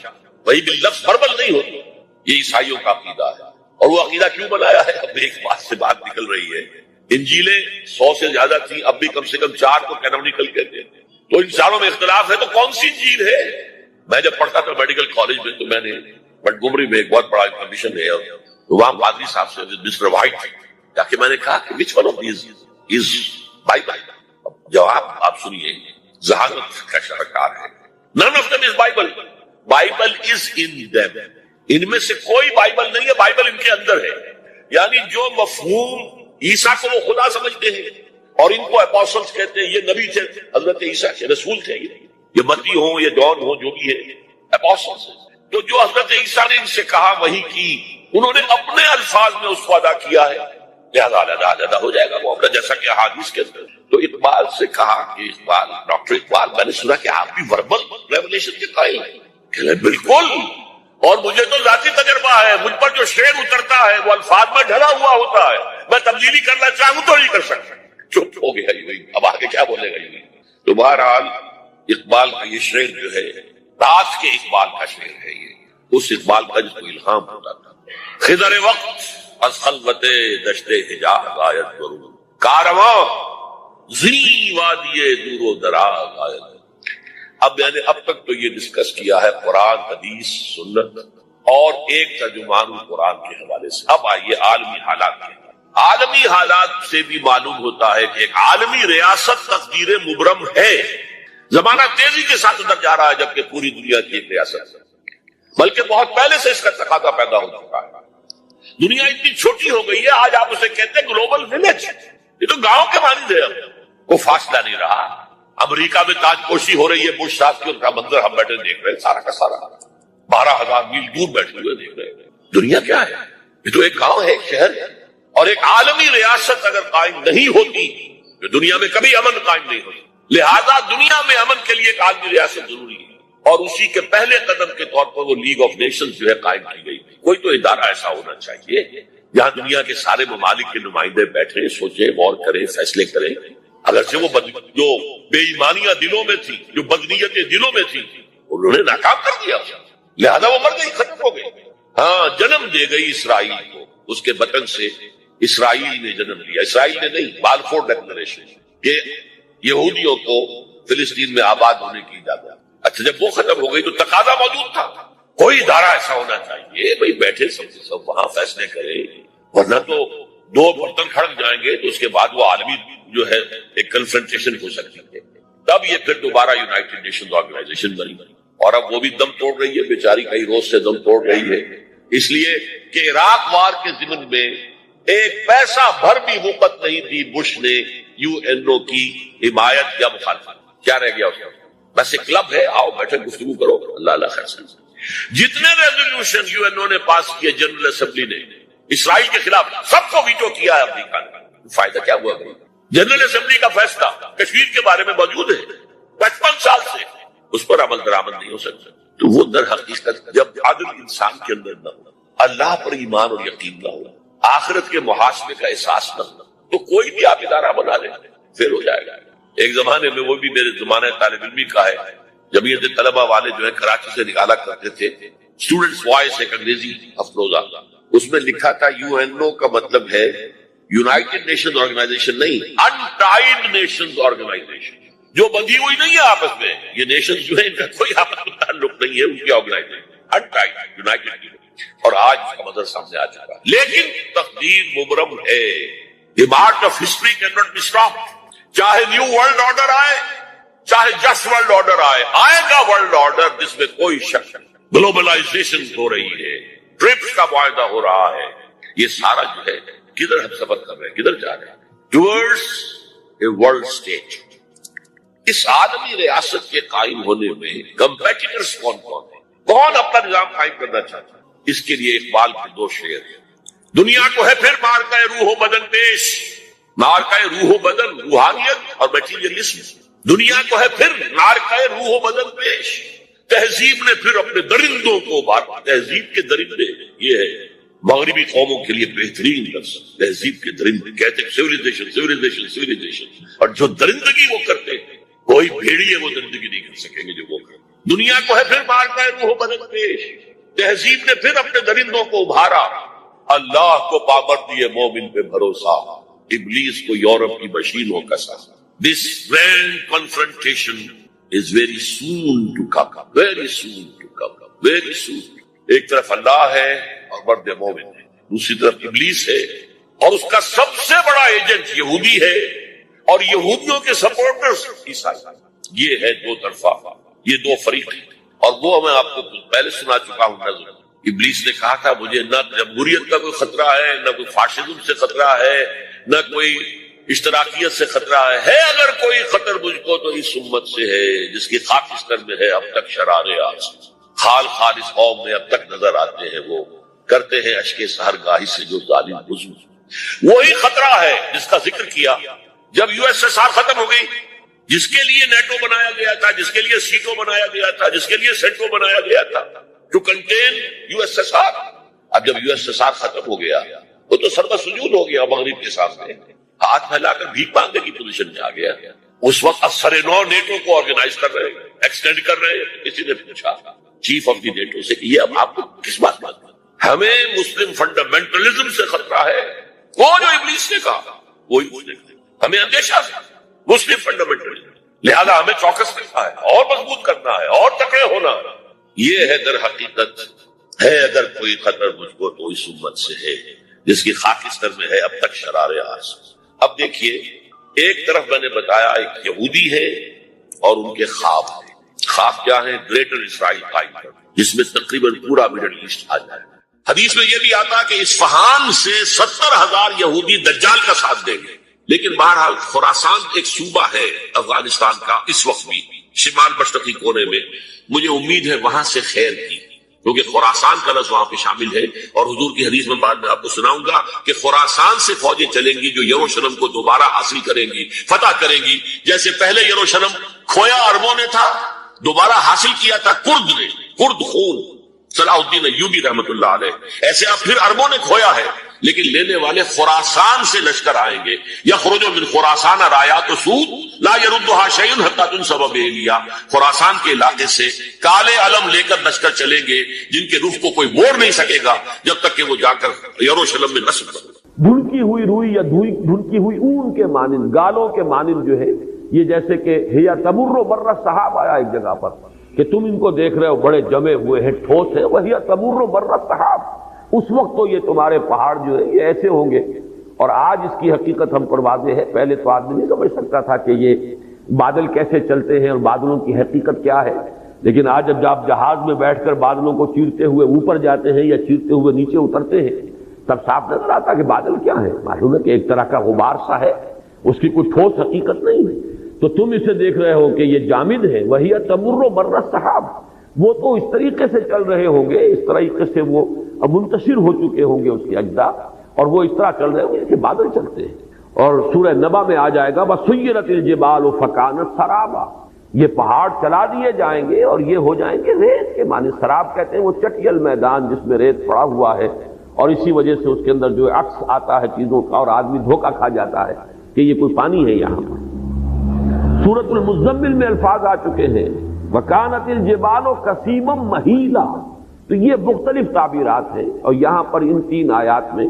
وحی باللفظ وربل نہیں ہوتی. یہ عیسائیوں کا عقیدہ ہے. اور وہ عقیدہ کیوں بنایا ہے؟ اب ایک بات سے بات نکل رہی ہے. انجیلیں 100 سے زیادہ تھی، اب بھی کم سے کم 4 کو کینونیکل کہتے ہیں. تو ان چاروں میں اختلاف ہے، تو کون سی انجیل ہے؟ میں جب پڑھتا تھا میڈیکل کالج میں تو میں نے منٹگومری میں ایک بہت بڑا کمیشن ہے، وہاں پادری صاحب سے مسٹر وائٹ جا کے میں نے کہا کہ which one of these is Bible؟ جواب آپ سنیے، ذہانت کا شاہکار ہے. None of them is Bible. Bible is in them. ان میں سے کوئی بائبل نہیں ہے، بائبل ان کے اندر ہے. یعنی جو مفہوم عیسیٰ کو وہ خدا سمجھتے ہیں اور ان کو اپوسٹلز کہتے ہیں، یہ نبی تھے، حضرت عیسیٰ کے رسول تھے، یہ متی ہوں یا جان ہوں جو بھی ہے اپوسٹلز. تو جو حضرت عیسیٰ نے ان سے کہا وہی کی، انہوں نے اپنے الفاظ میں اس کو ادا کیا ہے، لہذا ادا ہو جائے گا وہ اپنا، جیسا کہ احادیث کے اندر. تو اقبال سے کہا کہ اقبال، ڈاکٹر اقبال، میں نے سنا کہ آپ بھی وربل ریولیشن کے قائل ہیں. کہ بالکل، اور مجھے تو ذاتی تجربہ ہے. مجھ پر جو شعر اترتا ہے وہ الفاظ میں ڈھلا ہوا ہوتا ہے. میں تبدیلی کرنا چاہوں تو نہیں کر سکتا. چپ ہو گیا یہ، اب آگے کیا بولے گا یہ. تو بہرحال اقبال کا یہ شعر جو ہے داس کے اقبال کا شعر ہے. یہ اس اقبال کا جس کو الہام ہوتا تھا. خضر وقت از خلوت دشت حجاز آیت برون، کارواں زی وادی دور و دراز آیت. اب میں نے اب تک تو یہ ڈسکس کیا ہے قرآن، حدیث، سنت اور ایک ترجمان قرآن کے حوالے سے. اب آئیے عالمی حالات کے. عالمی حالات سے بھی معلوم ہوتا ہے کہ ایک عالمی ریاست تقدیر مبرم ہے. زمانہ تیزی کے ساتھ ادھر جا رہا ہے، جبکہ پوری دنیا کی ایک ریاست ہے، بلکہ بہت پہلے سے اس کا تقاضا پیدا ہو چکا ہے. دنیا اتنی چھوٹی ہو گئی ہے، آج آپ اسے کہتے ہیں گلوبل ولیج. یہ تو گاؤں کے مانند ہے، کوئی فاصلہ نہیں رہا. امریکہ میں تاج پوشی ہو رہی ہے، بش صاحب کی، ان کا منظر ہم بیٹھے دیکھ رہے ہیں، سارا کا سارا 12,000 میل دور بیٹھے ہوئے دیکھ رہے ہیں. دنیا کیا ہے؟ یہ تو ایک گاؤں ہے، ایک شہر ہے. اور ایک عالمی ریاست اگر قائم نہیں ہوتی تو دنیا میں کبھی امن قائم نہیں ہوتی. لہذا دنیا میں امن کے لیے ایک عالمی ریاست ضروری ہے، اور اسی کے پہلے قدم کے طور پر وہ لیگ آف نیشنز جو ہے قائم کی گئی. کوئی تو ادارہ ایسا ہونا چاہیے جہاں دنیا کے سارے ممالک کے نمائندے بیٹھیں، سوچیں، غور کریں، فیصلے کریں. اگرچہ وہ جو بے ایمانیاں دلوں میں تھی، جو بدنیتیں دلوں میں تھی، انہوں نے ناکام کر دیا، لہذا وہ مر گئی، ختم ہو گئی. ہاں، جنم دے گئی اسرائیل کو. اس کے وطن سے اسرائیل نے جنم لیا. اسرائیل نے نہیں، بالفور ڈکلریشن کہ یہودیوں کو فلسطین میں آباد ہونے کی اجازت. اچھا، جب وہ ختم ہو گئی تو تقاضا موجود تھا، کوئی ادارہ ایسا ہونا چاہیے بھائی بیٹھے سب وہاں فیصلے کرے، ورنہ تو 2 برتن کھڑک جائیں گے تو اس کے بعد وہ عالمی جو ہے ایک کنفرنٹیشن ہو سکتی ہے. تب یہ پھر دوبارہ یونائٹڈ نیشنز آرگنائزیشن بنی، اور اب وہ بھی دم توڑ رہی ہے بیچاری، کئی روز سے دم توڑ رہی ہے. اس لیے کہ عراق وار کے ضمن میں ایک پیسہ بھر بھی وقت نہیں دی بش نے یو این او کی حمایت یا مخالفت. کیا رہ گیا اس کا؟ بس ایک کلب ہے، آؤ بیٹھے گفتگو کرو، اللہ اللہ خیر سے. جتنے ریزولوشن یو این او نے پاس کیے جنرل اسمبلی نے اسرائیل کے خلاف، سب کو ویٹو کیا ہے امریکہ نے. فائدہ کیا ہوا؟ جنرل اسمبلی کا فیصلہ کشمیر کے بارے میں موجود ہے 55 سال سے، اس پر عمل درآمد نہیں ہو سکتا. تو وہ در حقیقت جب عدل انسان کے اندر نہ ہو، اللہ پر ایمان اور یقین نہ ہو، آخرت کے محاسبے کا احساس نہ ہو، تو کوئی بھی آپ ادارہ بنا لیں پھر ہو جائے گا. ایک زمانے میں، وہ بھی میرے زمانہ طالب علمی کا ہے، جمعیت طلبہ والے جو ہے کراچی سے نکالا کرتے تھے اسٹوڈنٹس وائس، ایک انگریزی افروزہ، اس میں لکھا تھا یو این او کا مطلب ہے یونائٹڈ نیشنز آرگنائزیشن نہیں، انٹائڈ نیشنز آرگنائزیشن، جو بندھی ہوئی نہیں ہے آپس میں. یہ نیشنز جو ہے ان کا کوئی آپس میں تعلق نہیں ہے، ان کی آرگنائزیشن انٹائڈ یونائٹڈ. اور آج اس کا منظر سامنے آ چکا ہے. لیکن تقدیر مبرم ہے. The march of history can not be stopped. چاہے نیو ورلڈ آرڈر آئے، چاہے جسٹ ورلڈ آرڈر آئے، آئے گا ورلڈ آرڈر جس میں کوئی شک نہیں. گلوبلائزیشن ہو رہی ہے، ٹرپس کا معاہدہ ہو رہا ہے. یہ سارا جو ہے کدھر ہم سفر کر رہے ہیں، کدھر جا رہے ہیں؟ Towards a world state. اس عالمی ریاست کے قائم ہونے میں کمپیٹیٹرز کون کون ہیں، کون اپنا نظام قائم کرنا چاہتا ہے؟ اس کے لیے اقبال کے دو شعر ہیں۔ دنیا کو ہے پھر مارکہ روح و بدن پیش، مارکہ روح و بدن روحانیت اور میٹیریلزم، دنیا کو ہے پھر مارکہ روح و بدن پیش، تہذیب نے پھر اپنے درندوں کو ابھارا۔ تہذیب کے درندے یہ ہے مغربی قوموں کے لیے بہترین لفظ، تہذیب کے درندے کہتے ہیں سیویلائزیشن سیویلائزیشن سیویلائزیشن، اور جو درندگی وہ کرتے ہیں کوئی بھیڑی ہے وہ درندگی نہیں کر سکیں گے جو وہ کرتے۔ دنیا کو ہے پھر مارکہ روح و بدن پیش، تہذیب نے پھر اپنے درندوں کو ابھارا، اللہ کو پابند دیے مومن پہ بھروسہ، ابلیس کو یورپ کی مشینوں کا ساتھ۔ This grand confrontation is very soon to come, very soon to come, very soon۔ ایک طرف اللہ ہے اور مرد مومن ہے، دوسری طرف ابلیس ہے اور اس کا سب سے بڑا ایجنٹ یہودی ہے اور یہودیوں کے سپورٹرز عیسائی۔ یہ ہے دو طرفہ، یہ دو فریق ہیں، اور وہ میں آپ کو پہلے سنا چکا ہوں نظر۔ ابلیس نے کہا تھا مجھے نہ جمہوریت کا کوئی خطرہ ہے، نہ کوئی فاشزم سے خطرہ ہے، نہ کوئی اشتراکیت سے خطرہ ہے اگر کوئی خطر مجھ کو تو اس امت سے ہے جس کی خاکستر میں ہے اب تک شرار آس، خال خال اس قوم میں اب تک نظر آتے ہیں، وہ کرتے ہیں اشک سحر گاہی سے جو ظالم بزرگ۔ وہی خطرہ ہے جس کا ذکر کیا جب یو ایس ایس آر ختم ہو گئی، جس کے لیے نیٹو بنایا گیا تھا، جس کے لیے سیٹو بنایا گیا تھا، جس کے لیے سینٹو بنایا گیا تھا to contain U S S R. اب جب یو ایس ایس آر ختم ہو گیا وہ تو سربہ سجود ہو گیا مغرب کے سامنے، ہاتھ پھیلا کر بھیک مانگنے کی پوزیشن میں آ گیا۔ اس وقت اثر نو نیٹو کو آرگنائز کر رہے ہیں، ایکسٹینڈ کر رہے ہیں۔ کسی نے پوچھا چیف آف دی نیٹو سے کہ یہ اب آپ کو کس بات میں ہمیں مسلم فنڈامنٹلزم سے خطرہ ہے، وہ جو ابلیس نے کہا وہی اس نے کہا، ہمیں اندیشہ ہے مسلم فنڈامنٹلزم، لہذا ہمیں چوکس رکھنا ہے اور مضبوط کرنا ہے اور تکڑے ہونا ہے۔ یہ ہے در حقیقت ہے اگر کوئی خطر مجھ کو تو اس امت سے ہے جس کی خاکستر میں ہے اب تک شرار آس۔ اب دیکھیے ایک طرف میں نے بتایا ایک یہودی ہے اور ان کے خواب ہیں۔ خواب کیا ہے؟ گریٹر اسرائیل قائم کر، جس میں تقریباً پورا مڈل ایسٹ آ جائے۔ حدیث میں یہ بھی آتا کہ اصفہان سے 70,000 یہودی دجال کا ساتھ دیں گے، لیکن بہرحال خراسان ایک صوبہ ہے افغانستان کا اس وقت بھی شمال مشرقی کونے میں، مجھے امید ہے وہاں سے خیر کی، کیونکہ خراسان کا لفظ وہاں پہ شامل ہے، اور حضور کی حدیث میں بعد میں آپ کو سناؤں گا کہ خراسان سے فوجیں چلیں گی جو یروشلم کو دوبارہ حاصل کریں گی، فتح کریں گی، جیسے پہلے یروشلم کھویا عربوں نے تھا، دوبارہ حاصل کیا تھا کرد نے، کرد خون صلاح الدین ایوبی رحمت اللہ علیہ، ایسے اب پھر عربوں نے کھویا ہے، لیکن لینے والے خراسان سے لشکر آئیں گے۔ یخرج من خراسان رایات سود لا یردها شیء حتی تنصب بإیلیا، خراسان کے علاقے سے کالے علم لے کر لشکر چلیں گے جن کے رخ کو کوئی موڑ نہیں سکے گا جب تک کہ وہ جا کر یروشلم میں نصب کرے۔ دھنکی ہوئی روئی یا دھنکی ہوئی اون کے مانند، گالوں کے مانند جو ہے، یہ جیسے کہ ہیا تمر مر السحاب آیا ایک جگہ پر کہ تم ان کو دیکھ رہے ہو بڑے جمے ہوئے ہیں، ٹھوس ہے، وہی تمر مر السحاب، اس وقت تو یہ تمہارے پہاڑ جو ہے یہ ایسے ہوں گے۔ اور آج اس کی حقیقت ہم پر واضح ہے، پہلے تو آدمی نہیں سمجھ سکتا تھا کہ یہ بادل کیسے چلتے ہیں اور بادلوں کی حقیقت کیا ہے، لیکن آج جب آپ جہاز میں بیٹھ کر بادلوں کو چیرتے ہوئے اوپر جاتے ہیں یا چیرتے ہوئے نیچے اترتے ہیں تب صاف نظر آتا کہ بادل کیا ہے، معلوم ہے کہ ایک طرح کا غبار سا ہے، اس کی کوئی ٹھوس حقیقت نہیں ہے۔ تو تم اسے دیکھ رہے ہو کہ یہ جامد ہے، وہی تمر مر السحاب، وہ تو اس طریقے سے چل رہے ہوں گے، اس طریقے سے وہ منتشر ہو چکے ہوں گے اس کے اجزاء، اور وہ اس طرح چل رہے ہوں گے کہ بادل چلتے ہیں۔ اور سورہ نبا میں آ جائے گا وَسُيِّرَتِ الْجِبَالُ فَكَانَتْ سَرَابًا، یہ پہاڑ چلا دیے جائیں گے اور یہ ہو جائیں گے ریت کے معنی۔ سراب کہتے ہیں وہ چٹیل میدان جس میں ریت پڑا ہوا ہے، اور اسی وجہ سے اس کے اندر جو عکس آتا ہے چیزوں کا اور آدمی دھوکہ کھا جاتا ہے کہ یہ کوئی پانی ہے یہاں پر۔ سورۃ المزمل میں الفاظ آ چکے ہیں وَكَانَتِ الْجِبَالُ كَثِيبًا مَهِيلًا، تو یہ مختلف تعبیرات ہیں، اور یہاں پر ان 3 آیات میں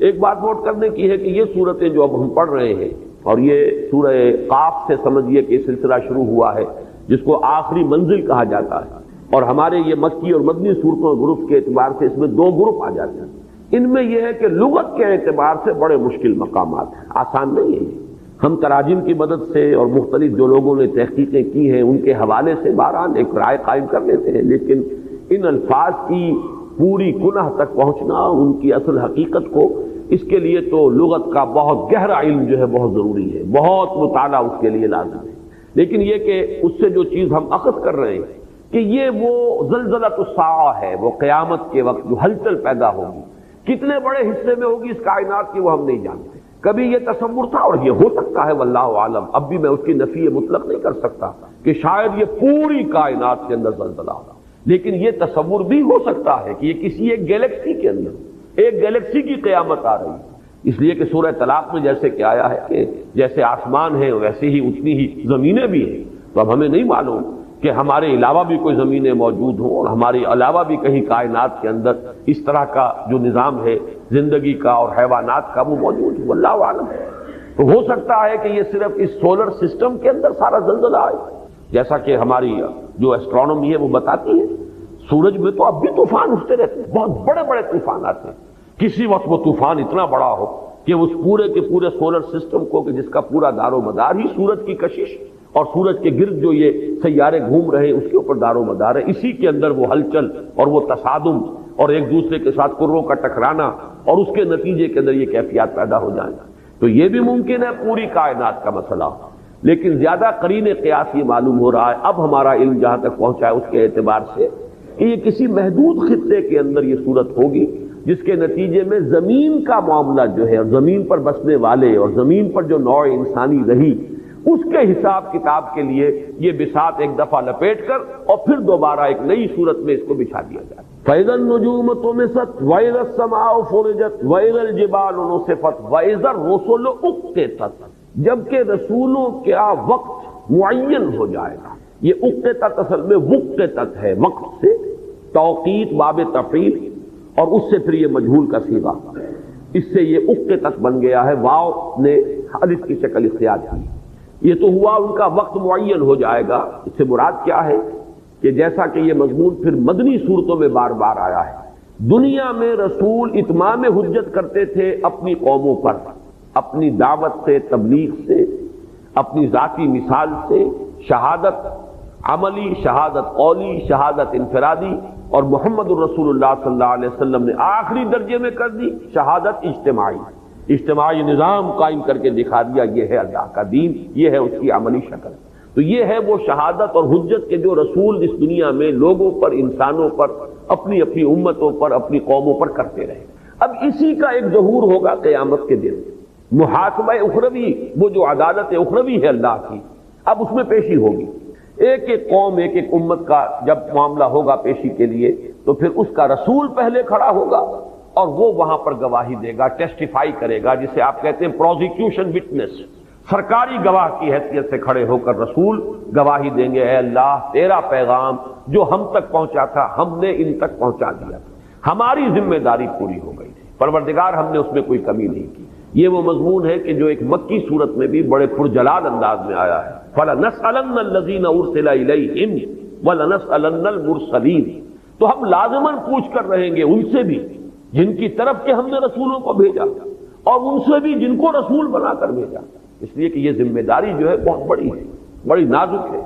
ایک بات نوٹ کرنے کی ہے کہ یہ صورتیں جو اب ہم پڑھ رہے ہیں، اور یہ سورہ قاف سے سمجھیے کہ سلسلہ شروع ہوا ہے جس کو آخری منزل کہا جاتا ہے، اور ہمارے یہ مکی اور مدنی صورتوں گروپ کے اعتبار سے اس میں 2 گروپ آ جاتے ہیں۔ ان میں یہ ہے کہ لغت کے اعتبار سے بڑے مشکل مقامات ہیں، آسان نہیں ہے۔ ہم تراجم کی مدد سے اور مختلف جو لوگوں نے تحقیقیں کی ہیں ان کے حوالے سے بہرحال ایک رائے قائم کر لیتے ہیں، لیکن ان الفاظ کی پوری کنہ تک پہنچنا، ان کی اصل حقیقت کو، اس کے لیے تو لغت کا بہت گہرا علم جو ہے بہت ضروری ہے، بہت مطالعہ اس کے لیے لازم ہے۔ لیکن یہ کہ اس سے جو چیز ہم اخذ کر رہے ہیں کہ یہ وہ زلزلۃ الساعہ ہے، وہ قیامت کے وقت جو ہلچل پیدا ہوگی، کتنے بڑے حصے میں ہوگی اس کائنات کی وہ ہم نہیں جانتے۔ کبھی یہ تصور تھا اور یہ ہو سکتا ہے واللہ عالم، اب بھی میں اس کی نفی مطلق نہیں کر سکتا کہ شاید یہ پوری کائنات کے اندر زلزلہ ہوگا، لیکن یہ تصور بھی ہو سکتا ہے کہ یہ کسی ایک گیلیکسی کے اندر ایک گیلیکسی کی قیامت آ رہی ہے۔ اس لیے کہ سورہ طلاق میں جیسے کہ آیا ہے کہ جیسے آسمان ہے ویسے ہی اتنی ہی زمینیں بھی ہیں، تو اب ہمیں نہیں معلوم کہ ہمارے علاوہ بھی کوئی زمینیں موجود ہوں اور ہمارے علاوہ بھی کہیں کائنات کے اندر اس طرح کا جو نظام ہے زندگی کا اور حیوانات کا وہ موجود ہے، واللہ عالم۔ تو ہو سکتا ہے کہ یہ صرف اس سولر سسٹم کے اندر سارا زلزلہ آئے، جیسا کہ ہماری جو ایسٹرونومی ہے وہ بتاتی ہے۔ سورج میں تو اب بھی طوفان اٹھتے رہتے ہیں، بہت بڑے بڑے طوفان آتے ہیں، کسی وقت وہ طوفان اتنا بڑا ہو کہ اس پورے کے پورے سولر سسٹم کو، کہ جس کا پورا دار و مدار ہی سورج کی کشش اور سورج کے گرد جو یہ سیارے گھوم رہے ہیں اس کے اوپر دار و مدار ہے، اسی کے اندر وہ ہلچل اور وہ تصادم اور ایک دوسرے کے ساتھ کروں کا ٹکرانا اور اس کے نتیجے کے اندر یہ کیفیات پیدا ہو جائیں۔ تو یہ بھی ممکن ہے پوری کائنات کا مسئلہ، لیکن زیادہ قرین قیاس یہ معلوم ہو رہا ہے اب ہمارا علم جہاں تک پہنچا ہے اس کے اعتبار سے کہ یہ کسی محدود خطے کے اندر یہ صورت ہوگی جس کے نتیجے میں زمین کا معاملہ جو ہے اور زمین پر بسنے والے اور زمین پر جو نوع انسانی رہی اس کے حساب کتاب کے لیے یہ بساط ایک دفعہ لپیٹ کر اور پھر دوبارہ ایک نئی صورت میں اس کو بچھا دیا جائے۔ فَإِذَا النُّجُومُ طُمِسَتْ وَإِذَا السَّمَاءُ فُرِجَتْ وَإِذَا الْجِبَالُ نُصِفَتْ وَإِذَا الرُّسُلُ اُقِّتَتْ، جبکہ رسولوں کا وقت معین ہو جائے گا۔ یہ اقتت اصل میں وقتت ہے، وقت سے توقیت باب تفعیل اور اس سے پھر یہ مجہول کا صیغہ، اس سے یہ اقتت بن گیا ہے، واو نے الف کی شکل اختیار کی۔ یہ تو ہوا ان کا وقت معین ہو جائے گا، اس سے مراد کیا ہے کہ جیسا کہ یہ مضمون پھر مدنی صورتوں میں بار بار آیا ہے، دنیا میں رسول اتمام حجت کرتے تھے اپنی قوموں پر، اپنی دعوت سے، تبلیغ سے، اپنی ذاتی مثال سے، شہادت عملی، شہادت قولی، شہادت انفرادی، اور محمد الرسول اللہ صلی اللہ علیہ وسلم نے آخری درجے میں کر دی شہادت اجتماعی، اجتماعی نظام قائم کر کے دکھا دیا یہ ہے اللہ کا دین، یہ ہے اس کی عملی شکل۔ تو یہ ہے وہ شہادت اور حجت کے جو رسول اس دنیا میں لوگوں پر، انسانوں پر، اپنی اپنی امتوں پر، اپنی قوموں پر کرتے رہے۔ اب اسی کا ایک ظہور ہوگا قیامت کے دن، محاسبہ اخروی، وہ جو عدالت اخروی ہے اللہ کی، اب اس میں پیشی ہوگی۔ ایک ایک قوم، ایک ایک امت کا جب معاملہ ہوگا پیشی کے لیے تو پھر اس کا رسول پہلے کھڑا ہوگا اور وہ وہاں پر گواہی دے گا، ٹیسٹیفائی کرے گا، جسے آپ کہتے ہیں پروزیکیوشن وٹنس، سرکاری گواہ کی حیثیت سے کھڑے ہو کر رسول گواہی دیں گے، اے اللہ تیرا پیغام جو ہم تک پہنچا تھا ہم نے ان تک پہنچا دیا تھا، ہماری ذمہ داری پوری ہو گئی تھی، پروردگار ہم نے اس میں کوئی کمی نہیں کی۔ یہ وہ مضمون ہے کہ جو ایک مکی صورت میں بھی بڑے پرجلال انداز میں آیا ہے، فَلَنَسْأَلَنَّ الَّذِينَ أُرْسِلَ إِلَيْهِمْ وَلَنَسْأَلَنَّ الْمُرْسَلِينَ، تو ہم لازماً پوچھ کر رہیں گے ان سے بھی جن کی طرف کے ہم نے رسولوں کو بھیجا، اور ان سے بھی جن کو رسول بنا کر بھیجا، اس لیے کہ یہ ذمہ داری جو ہے بہت بڑی ہے، بڑی نازک ہے۔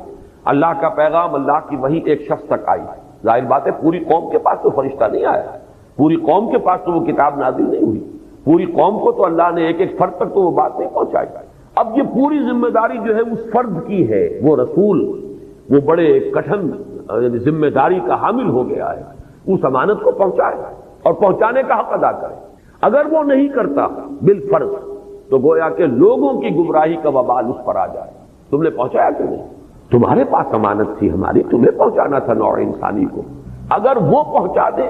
اللہ کا پیغام، اللہ کی وحی ایک شخص تک آئی، ظاہر بات ہے پوری قوم کے پاس تو فرشتہ نہیں آیا، پوری قوم کے پاس تو وہ کتاب نازل نہیں ہوئی، پوری قوم کو تو اللہ نے ایک ایک فرد تک تو وہ بات نہیں پہنچائی۔ اب یہ پوری ذمہ داری جو ہے اس فرد کی ہے، وہ رسول وہ بڑے کٹھن ذمہ داری کا حامل ہو گیا ہے، اس امانت کو پہنچائے اور پہنچانے کا حق ادا کرے۔ اگر وہ نہیں کرتا بالفرض تو گویا کہ لوگوں کی گمراہی کا وبال اس پر آ جائے۔ تم نے پہنچایا کہ نہیں؟ تمہارے پاس امانت تھی ہماری، تمہیں پہنچانا تھا نوع انسانی کو۔ اگر وہ پہنچا دے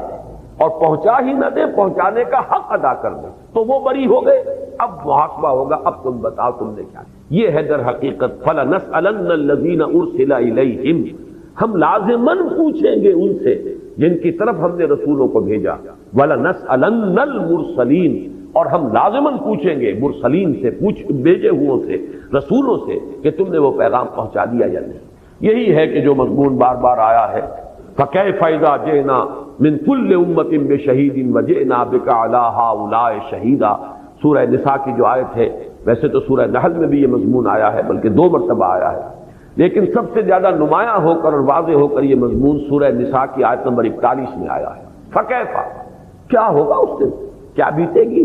اور پہنچا ہی نہ دے، پہنچانے کا حق ادا کر دے تو وہ بری ہو گئے، اب محاسبہ ہوگا، اب تم بتاؤ تم نے کیا۔ یہ ہے در حقیقت فَلَنَسْأَلَنَّ الَّذِينَ أُرْسِلَ إِلَيْهِمْ، ہم لازماً پوچھیں گے ان سے جن کی طرف ہم نے رسولوں کو بھیجا، وَلَنَسْأَلَنَّ الْمُرْسَلِينَ، اور ہم لازماً پوچھیں گے مرسلین سے، بھیجے ہوئوں سے، رسولوں سے کہ تم نے وہ پیغام پہنچا دیا یا نہیں۔ یہی ہے کہ جو مضمون بار بار آیا ہے، فَكَيْفَ إِذَا جِئْنَا مِن كُلِّ أُمَّةٍ بِشَهِيدٍ وَجِئْنَا بِكَ عَلَىٰ هَٰؤُلَاءِ شَهِيدًا۔ سورہ نساء کی جو آیت ہے، ویسے تو سورہ نحل میں بھی یہ مضمون آیا ہے، بلکہ 2 مرتبہ آیا ہے، لیکن سب سے زیادہ نمایاں ہو کر اور واضح ہو کر یہ مضمون سورہ نساء کی آیت نمبر 41 میں آیا ہے۔ فَكَيْفَ، کیا ہوگا اس دن، کیا بیتے گی،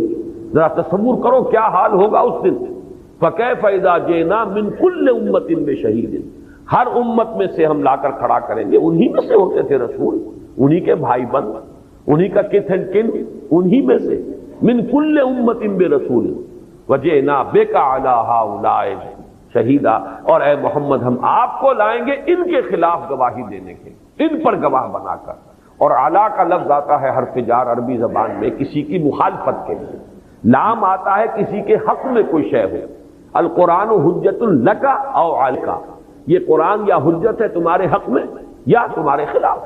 ذرا تصور کرو کیا حال ہوگا اس دن۔ فکیف اذا جئنا من کل امت بشہید، ہر امت میں سے ہم لا کر کھڑا کریں گے، انہی میں سے ہوتے تھے رسول، انہی کے بھائی بند، انہی کا کتھ اینڈ کن، انہی میں سے، من کل امت برسول وجئنا بک علی ہؤلاء شہیدا، اور اے محمد ہم آپ کو لائیں گے ان کے خلاف گواہی دینے کے، ان پر گواہ بنا کر۔ اور علا کا لفظ آتا ہے حرف جار عربی زبان میں کسی کی مخالفت کے لیے، لام آتا ہے کسی کے حق میں کوئی شے ہو۔ القرآن حجت لک او علیک، یہ قرآن یا حجت ہے تمہارے حق میں یا تمہارے خلاف،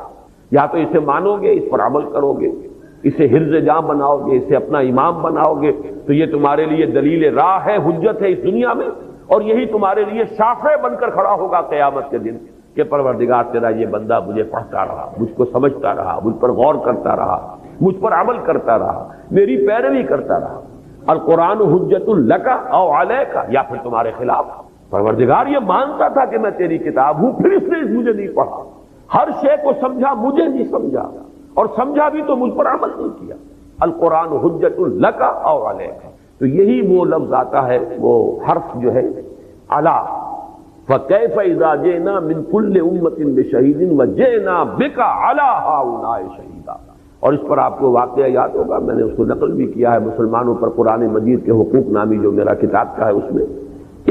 یا تو اسے مانو گے، اس پر عمل کرو گے، اسے حرز جاں بناؤ گے، اسے اپنا امام بناؤ گے، تو یہ تمہارے لیے دلیل راہ ہے، حجت ہے اس دنیا میں، اور یہی تمہارے لیے شافع بن کر کھڑا ہوگا قیامت کے دن کہ پروردگار تیرا یہ بندہ مجھے پڑھتا رہا، مجھ کو سمجھتا رہا، مجھ پر غور کرتا رہا، مجھ پر عمل کرتا رہا، میری پیروی کرتا رہا۔ القرآن حجت لک او علیک، یا پھر تمہارے خلاف۔ پروردگار یہ مانتا تھا کہ میں تیری کتاب ہوں، پھر اس نے مجھے نہیں پڑھا، ہر شے کو سمجھا، مجھے نہیں سمجھا، اور سمجھا بھی تو مجھ پر عمل نہیں کیا۔ القرآن حجت لک او علیک، تو یہی وہ لفظ آتا ہے، وہ حرف جو ہے علا، فکیف اذا جئنا من کل امت بشہید وجئنا بک علی ہؤلاء شہیدا۔ اور اس پر آپ کو واقعہ یاد ہوگا، میں نے اس کو نقل بھی کیا ہے مسلمانوں پر قرآن مجید کے حقوق نامی جو میرا کتاب کا ہے، اس میں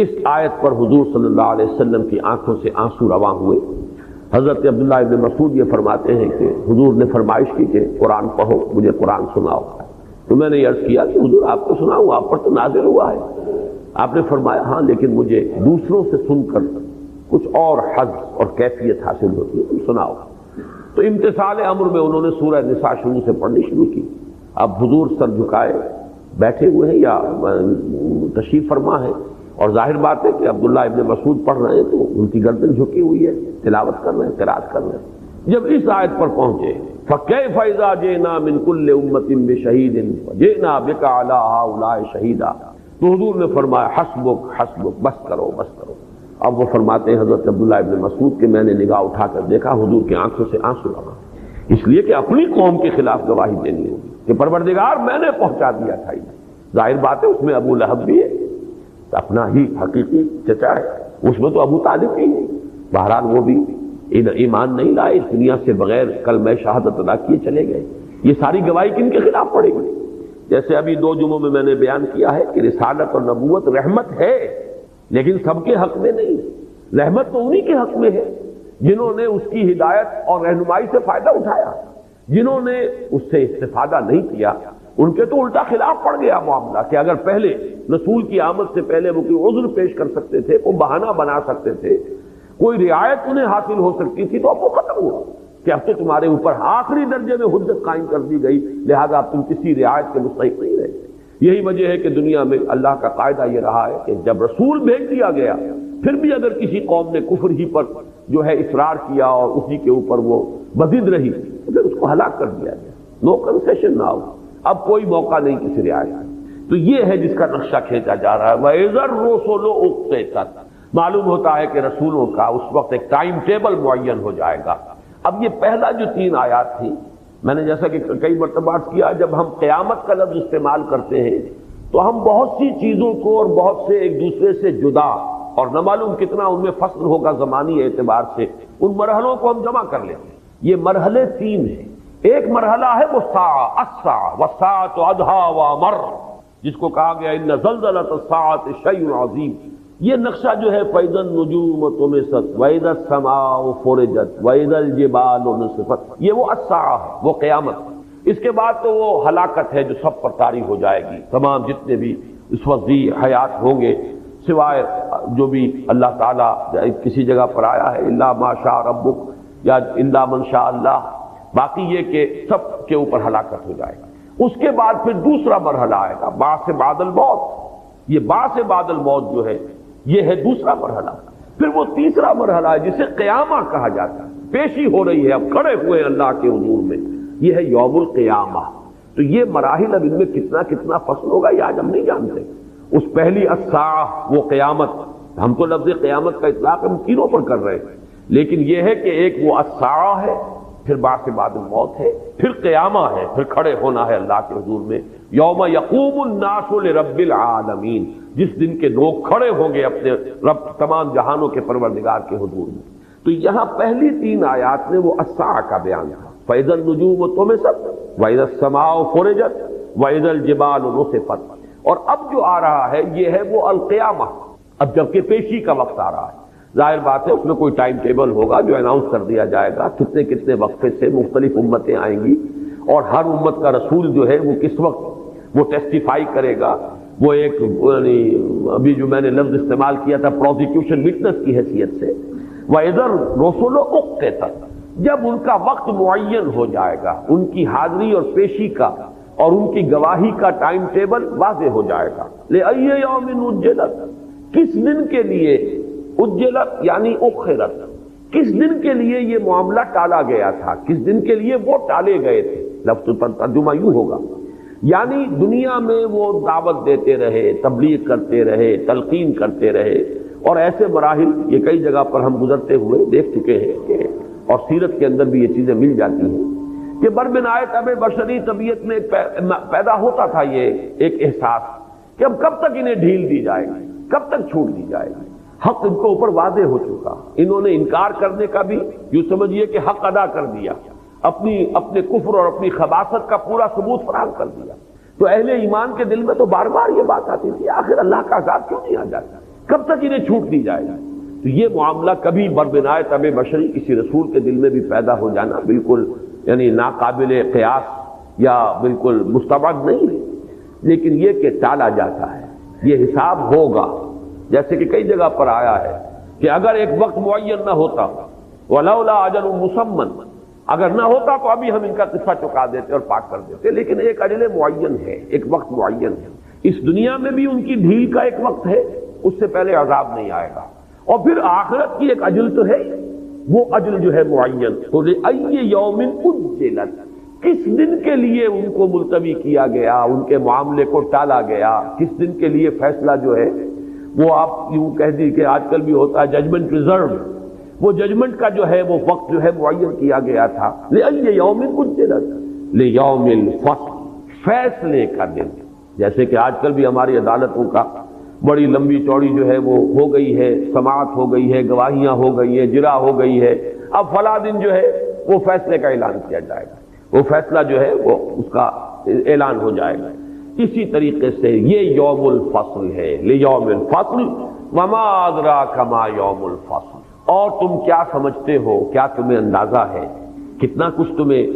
اس آیت پر حضور صلی اللہ علیہ وسلم کی آنکھوں سے آنسو رواں ہوئے۔ حضرت عبداللہ ابن مسعود یہ فرماتے ہیں کہ حضور نے فرمائش کی کہ قرآن پڑھو، مجھے قرآن سناؤ، تو میں نے یہ عرض کیا کہ حضور آپ کو سناؤں، آپ پر تو نازل ہوا ہے۔ آپ نے فرمایا ہاں، لیکن مجھے دوسروں سے سن کر کچھ اور حظ اور کیفیت حاصل ہوتی ہے، تم سناؤ۔ تو امتثال امر میں انہوں نے سورہ نساء شروع سے پڑھنی شروع کی۔ اب حضور سر جھکائے بیٹھے ہوئے ہیں یا تشریف فرما ہے، اور ظاہر بات ہے کہ عبداللہ ابن مسعود پڑھ رہے ہیں تو ان کی گردن جھکی ہوئی ہے، تلاوت کر رہے ہیں، قرات کر رہے ہیں۔ جب اس آیت پر پہنچے فَكَيْفَ إِذَا جِئْنَا مِن كُلِّ أُمَّةٍ بِشَهِيدٍ وَجِئْنَا بِكَ عَلَىٰ هَٰؤُلَاءِ شَهِيدًا، تو حضور نے فرمایا حسبک حسبک، بس کرو بس کرو۔ اب وہ فرماتے ہیں حضرت عبداللہ ابن مسعود کہ میں نے نگاہ اٹھا کر دیکھا حضور کی آنکھوں سے آنسو رہا، اس لیے کہ اپنی قوم کے خلاف گواہی دینی ہوگی کہ پروردگار میں نے پہنچا دیا تھا۔ ظاہر بات ہے اس میں ابو لہب بھی ہے، اپنا ہی حقیقی چچا ہے، اس میں تو ابو طالب بھی ہے، بہرحال وہ بھی ایمان نہیں لائے، اس دنیا سے بغیر کلمہ شہادت ادا کیے چلے گئے۔ یہ ساری گواہی کن کے خلاف پڑے گی؟ جیسے ابھی 2 جمعوں میں میں نے بیان کیا ہے کہ رسالت اور نبوت رحمت ہے، لیکن سب کے حق میں نہیں، رحمت تو انہی کے حق میں ہے جنہوں نے اس کی ہدایت اور رہنمائی سے فائدہ اٹھایا، جنہوں نے اس سے استفادہ نہیں کیا ان کے تو الٹا خلاف پڑ گیا معاملہ کہ اگر پہلے رسول کی آمد سے پہلے وہ کوئی عذر پیش کر سکتے تھے، کوئی بہانہ بنا سکتے تھے، کوئی رعایت انہیں حاصل ہو سکتی تھی، تو اب وہ ختم ہوا کہ اب تو تمہارے اوپر آخری درجے میں حجت قائم کر دی گئی، لہذا اب تم کسی رعایت کے مستحق نہیں رہے۔ یہی وجہ ہے کہ دنیا میں اللہ کا قاعدہ یہ رہا ہے کہ جب رسول بھیج دیا گیا پھر بھی اگر کسی قوم نے کفر ہی پر جو ہے اصرار کیا اور اسی کے اوپر وہ بضد رہی تو پھر اس کو ہلاک کر دیا گیا، نو کنسیشن نہ ہو، اب کوئی موقع نہیں کسی رعایت۔ تو یہ ہے جس کا نقشہ کھینچا جا رہا ہے۔ وَإِذَا الرُّسُلُ أُقِّتَتْ، معلوم ہوتا ہے کہ رسولوں کا اس وقت ایک ٹائم ٹیبل معین ہو جائے گا۔ اب یہ پہلا جو 3 آیات تھی، میں نے جیسا کہ کئی مرتبہ کیا، جب ہم قیامت کا لفظ استعمال کرتے ہیں تو ہم بہت سی چیزوں کو اور بہت سے ایک دوسرے سے جدا اور نہ معلوم کتنا ان میں فصل ہوگا زمانی اعتبار سے، ان مرحلوں کو ہم جمع کر لیتے ہیں۔ یہ مرحلے 3 ہیں۔ ایک مرحلہ ہے وہ ساعہ، الساعہ والساعة أدهى وأمر، جس کو کہا گیا ان زلزلۃ الساعة شیء عظیم۔ یہ نقشہ جو ہے فَإِذَا النُّجُومُ طُمِسَتْ وَإِذَا السَّمَاءُ فُرِجَتْ وَإِذَا الْجِبَالُ نُسِفَتْ، یہ وہ الساعہ ہے، وہ قیامت۔ اس کے بعد تو وہ ہلاکت ہے جو سب پر طاری ہو جائے گی، تمام جتنے بھی اس وقت بھی حیات ہوں گے، سوائے جو بھی اللہ تعالیٰ کسی جگہ پر آیا ہے الا ما شاء ربک یا الا من شاء اللہ، باقی یہ کہ سب کے اوپر ہلاکت ہو جائے گا۔ اس کے بعد پھر دوسرا مرحلہ آئے گا، بعث بعد الموت۔ یہ بعث بعد الموت جو ہے یہ ہے دوسرا مرحلہ۔ پھر وہ تیسرا مرحلہ ہے جسے قیامہ کہا جاتا ہے، پیشی ہو رہی ہے، اب کھڑے ہوئے ہیں اللہ کے حضور میں، یہ ہے یوم القیامہ۔ تو یہ مراحل اب ان میں کتنا کتنا فصل ہوگا یہ آج ہم نہیں جانتے۔ اس پہلی الساعہ وہ قیامت، ہم تو لفظ قیامت کا اطلاق ہم تینوں پر کر رہے ہیں، لیکن یہ ہے کہ ایک وہ الساعہ ہے پھر بعث بعد الموت ہے، پھر قیامہ ہے، پھر کھڑے ہونا ہے اللہ کے حضور میں، یوم یقوم الناس لرب العالمین، جس دن کے لوگ کھڑے ہوں گے اپنے رب تمام جہانوں کے پروردگار کے حضور میں۔ تو یہاں پہلی 3 آیات میں وہ الساعہ کا بیان تھا، فَإِذَا النُّجُومُ طُمِسَتْ وَإِذَا السَّمَاءُ فُرِجَتْ وَإِذَا الْجِبَالُ نُصِفَتْ، اور اب جو آ رہا ہے یہ ہے وہ القیامہ، اب جبکہ پیشی کا وقت آ رہا ہے۔ ظاہر بات ہے اس میں کوئی ٹائم ٹیبل ہوگا جو اناؤنس کر دیا جائے گا، کتنے کتنے وقفے سے مختلف امتیں آئیں گی، اور ہر امت کا رسول جو ہے وہ کس وقت وہ ٹیسٹیفائی کرے گا، وہ ایک یعنی ابھی جو میں نے لفظ استعمال کیا تھا پروزیکیوشن وٹنس کی حیثیت سے، وَإِذَا الرُّسُلُ أُقِّتَتْ، جب ان کا وقت معین ہو جائے گا، ان کی حاضری اور پیشی کا اور ان کی گواہی کا ٹائم ٹیبل واضح ہو جائے گا، لِأَيِّ يَوْمٍ أُجِّلَتْ، کس دن کے لیے، اجلت یعنی اخرت، کس دن کے لیے یہ معاملہ ٹالا گیا تھا، کس دن کے لیے وہ ٹالے گئے تھے، لفظ پر ترجمہ یوں ہوگا، یعنی دنیا میں وہ دعوت دیتے رہے، تبلیغ کرتے رہے، تلقین کرتے رہے، اور ایسے مراحل یہ کئی جگہ پر ہم گزرتے ہوئے دیکھ چکے ہیں کہ اور سیرت کے اندر بھی یہ چیزیں مل جاتی ہیں کہ بربنائے طب بشری طبیعت میں پیدا ہوتا تھا یہ ایک احساس کہ اب کب تک انہیں ڈھیل دی جائے گی، کب تک چھوٹ دی جائے گی، حق ان کو اوپر واضح ہو چکا، انہوں نے انکار کرنے کا بھی یوں سمجھیے کہ حق ادا کر دیا، اپنے کفر اور اپنی خباثت کا پورا ثبوت فراہم کر دیا۔ تو اہل ایمان کے دل میں تو بار بار یہ بات آتی تھی آخر اللہ کا عذاب کیوں نہیں آ جاتا، کب تک انہیں چھوٹ دی جائے گی۔ تو یہ معاملہ کبھی بربنائے طب بشری کسی رسول کے دل میں بھی پیدا ہو جانا بالکل یعنی ناقابل قیاس یا بالکل مستبعد نہیں ہے، لیکن یہ کہ ٹالا جاتا ہے، یہ حساب ہوگا، جیسے کہ کئی جگہ پر آیا ہے کہ اگر ایک وقت معین نہ ہوتا، وَلَوْلَا أَجَلٌ مُّسَمًّى، اگر نہ ہوتا تو ابھی ہم ان کا قصہ چکا دیتے اور پاک کر دیتے، لیکن ایک اجل معین ہے، ایک وقت معین ہے، اس دنیا میں بھی ان کی ڈھیل کا ایک وقت ہے، اس سے پہلے عذاب نہیں آئے گا، اور پھر آخرت کی ایک اجل تو ہے، وہ اجل جو ہے معین، تو لِأَيِّ يَوْمٍ أُجِّلَتْ، کس دن کے لیے ان کو ملتوی کیا گیا، ان کے معاملے کو ٹالا گیا، کس دن کے لیے فیصلہ جو ہے وہ آپ یوں کہہ دی کہ آج کل بھی ہوتا ہے ججمنٹ ریزرو، وہ ججمنٹ کا جو ہے وہ وقت جو ہے معین کیا گیا تھا، لِأَيِّ يَوْمٍ أُجِّلَتْ، لِيَوْمِ الْفَصْلِ، فیصلے کا دن، جیسے کہ آج کل بھی ہماری عدالتوں کا بڑی لمبی چوڑی جو ہے وہ ہو گئی ہے، سماعت ہو گئی ہے، گواہیاں ہو گئی ہیں، جرا ہو گئی ہے، اب فلاں دن جو ہے وہ فیصلے کا اعلان کیا جائے گا، وہ فیصلہ جو ہے وہ اس کا اعلان ہو جائے گا۔ اسی طریقے سے یہ یوم الفصل ہے، لیوم الفصل وما ادراک ما یوم الفصل، اور تم کیا سمجھتے ہو، کیا تمہیں اندازہ ہے، کتنا کچھ تمہیں،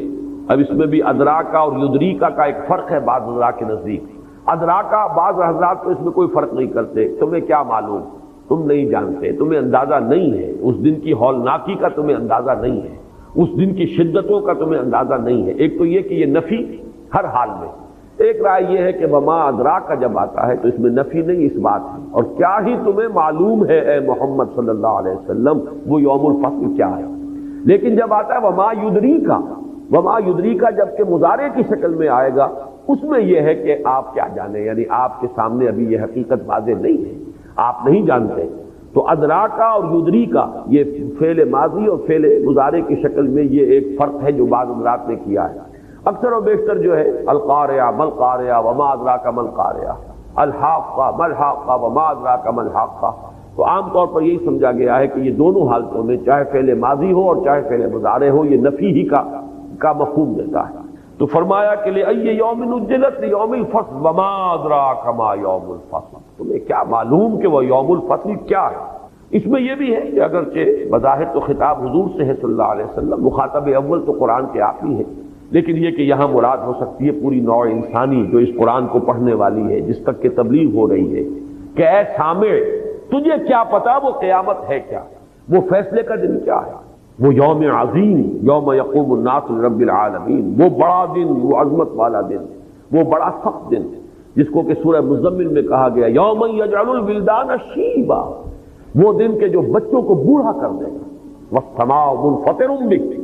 اب اس میں بھی ادراکا اور یدریکا کا ایک فرق ہے بعض حضرات کے نزدیک، ادراکا بعض حضرات تو اس میں کوئی فرق نہیں کرتے، تمہیں کیا معلوم، تم نہیں جانتے، تمہیں اندازہ نہیں ہے، اس دن کی ہولناکی کا تمہیں اندازہ نہیں ہے، اس دن کی شدتوں کا تمہیں اندازہ نہیں ہے۔ ایک تو یہ کہ یہ نفی ہر حال میں، ایک رائے یہ ہے کہ وما ادراک کا جب آتا ہے تو اس میں نفی نہیں، اس بات ہے، اور کیا ہی تمہیں معلوم ہے اے محمد صلی اللہ علیہ وسلم وہ یوم الفصل کیا ہے۔ لیکن جب آتا ہے وما یدریکا، وما یدریکا جب کہ مضارع کی شکل میں آئے گا، اس میں یہ ہے کہ آپ کیا جانیں، یعنی آپ کے سامنے ابھی یہ حقیقت واضح نہیں ہے، آپ نہیں جانتے۔ تو ادراکا اور یدریکا یہ فعل ماضی اور فعل مضارع کی شکل میں یہ ایک فرق ہے جو بعض حضرات نے کیا ہے۔ اکثر و بیشتر جو ہے القارعہ ملقارعہ وما ادراک ملقارعہ، الحاقہ ملحاقہ وما ادراک ملحاقہ، تو عام طور پر یہی سمجھا گیا ہے کہ یہ دونوں حالتوں میں چاہے فعل ماضی ہو اور چاہے فعل مضارع ہو یہ نفی ہی کا مفہوم دیتا ہے۔ تو فرمایا کہ لِأَيِّ يَوْمٍ أُجِّلَتْ لِيَوْمِ الْفَصْلِ وَمَا أَدْرَاكَ مَا يَوْمُ الْفَصْلِ، تمہیں کیا معلوم کہ وہ یوم الفصل کیا ہے۔ اس میں یہ بھی ہے کہ اگرچہ بظاہر تو خطاب حضور سے ہے صلی اللہ علیہ وسلم، مخاطب اول تو قرآن کے آپ ہی ہے، لیکن یہ کہ یہاں مراد ہو سکتی ہے پوری نوع انسانی جو اس قرآن کو پڑھنے والی ہے، جس تک کہ تبلیغ ہو رہی ہے، کہ اے سامع تجھے کیا پتا وہ قیامت ہے کیا، وہ فیصلے کا دن کیا ہے، وہ یوم عظیم، یوم یقوم الناس لرب العالمین، وہ بڑا دن، وہ عظمت والا دن، وہ بڑا سخت دن، جس کو کہ سورہ مزمل میں کہا گیا یوم یجعل الولدان شیبا، وہ دن کے جو بچوں کو بوڑھا کر دے گا، والسماء منفطر بک،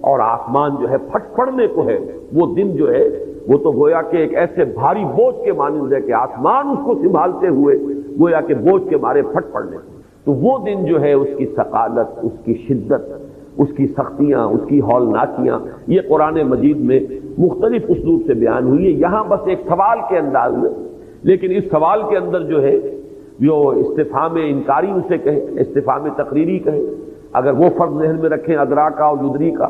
اور آسمان جو ہے پھٹ پڑنے کو ہے، وہ دن جو ہے وہ تو گویا کہ ایک ایسے بھاری بوجھ کے مانند ہے کہ آسمان اس کو سنبھالتے ہوئے گویا کہ بوجھ کے مارے پھٹ پڑنے کو، تو وہ دن جو ہے اس کی ثقالت، اس کی شدت، اس کی سختیاں، اس کی ہولناکیاں، یہ قرآن مجید میں مختلف اسلوب سے بیان ہوئی ہے. یہاں بس ایک سوال کے انداز میں، لیکن اس سوال کے اندر جو ہے جو استفہام انکاری اسے کہیں، استفہام تقریری کہیں، اگر وہ فرض ذہن میں رکھیں ادرا کا اور یدری کا،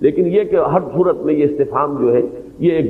لیکن یہ کہ ہر صورت میں یہ استفہام جو ہے یہ ایک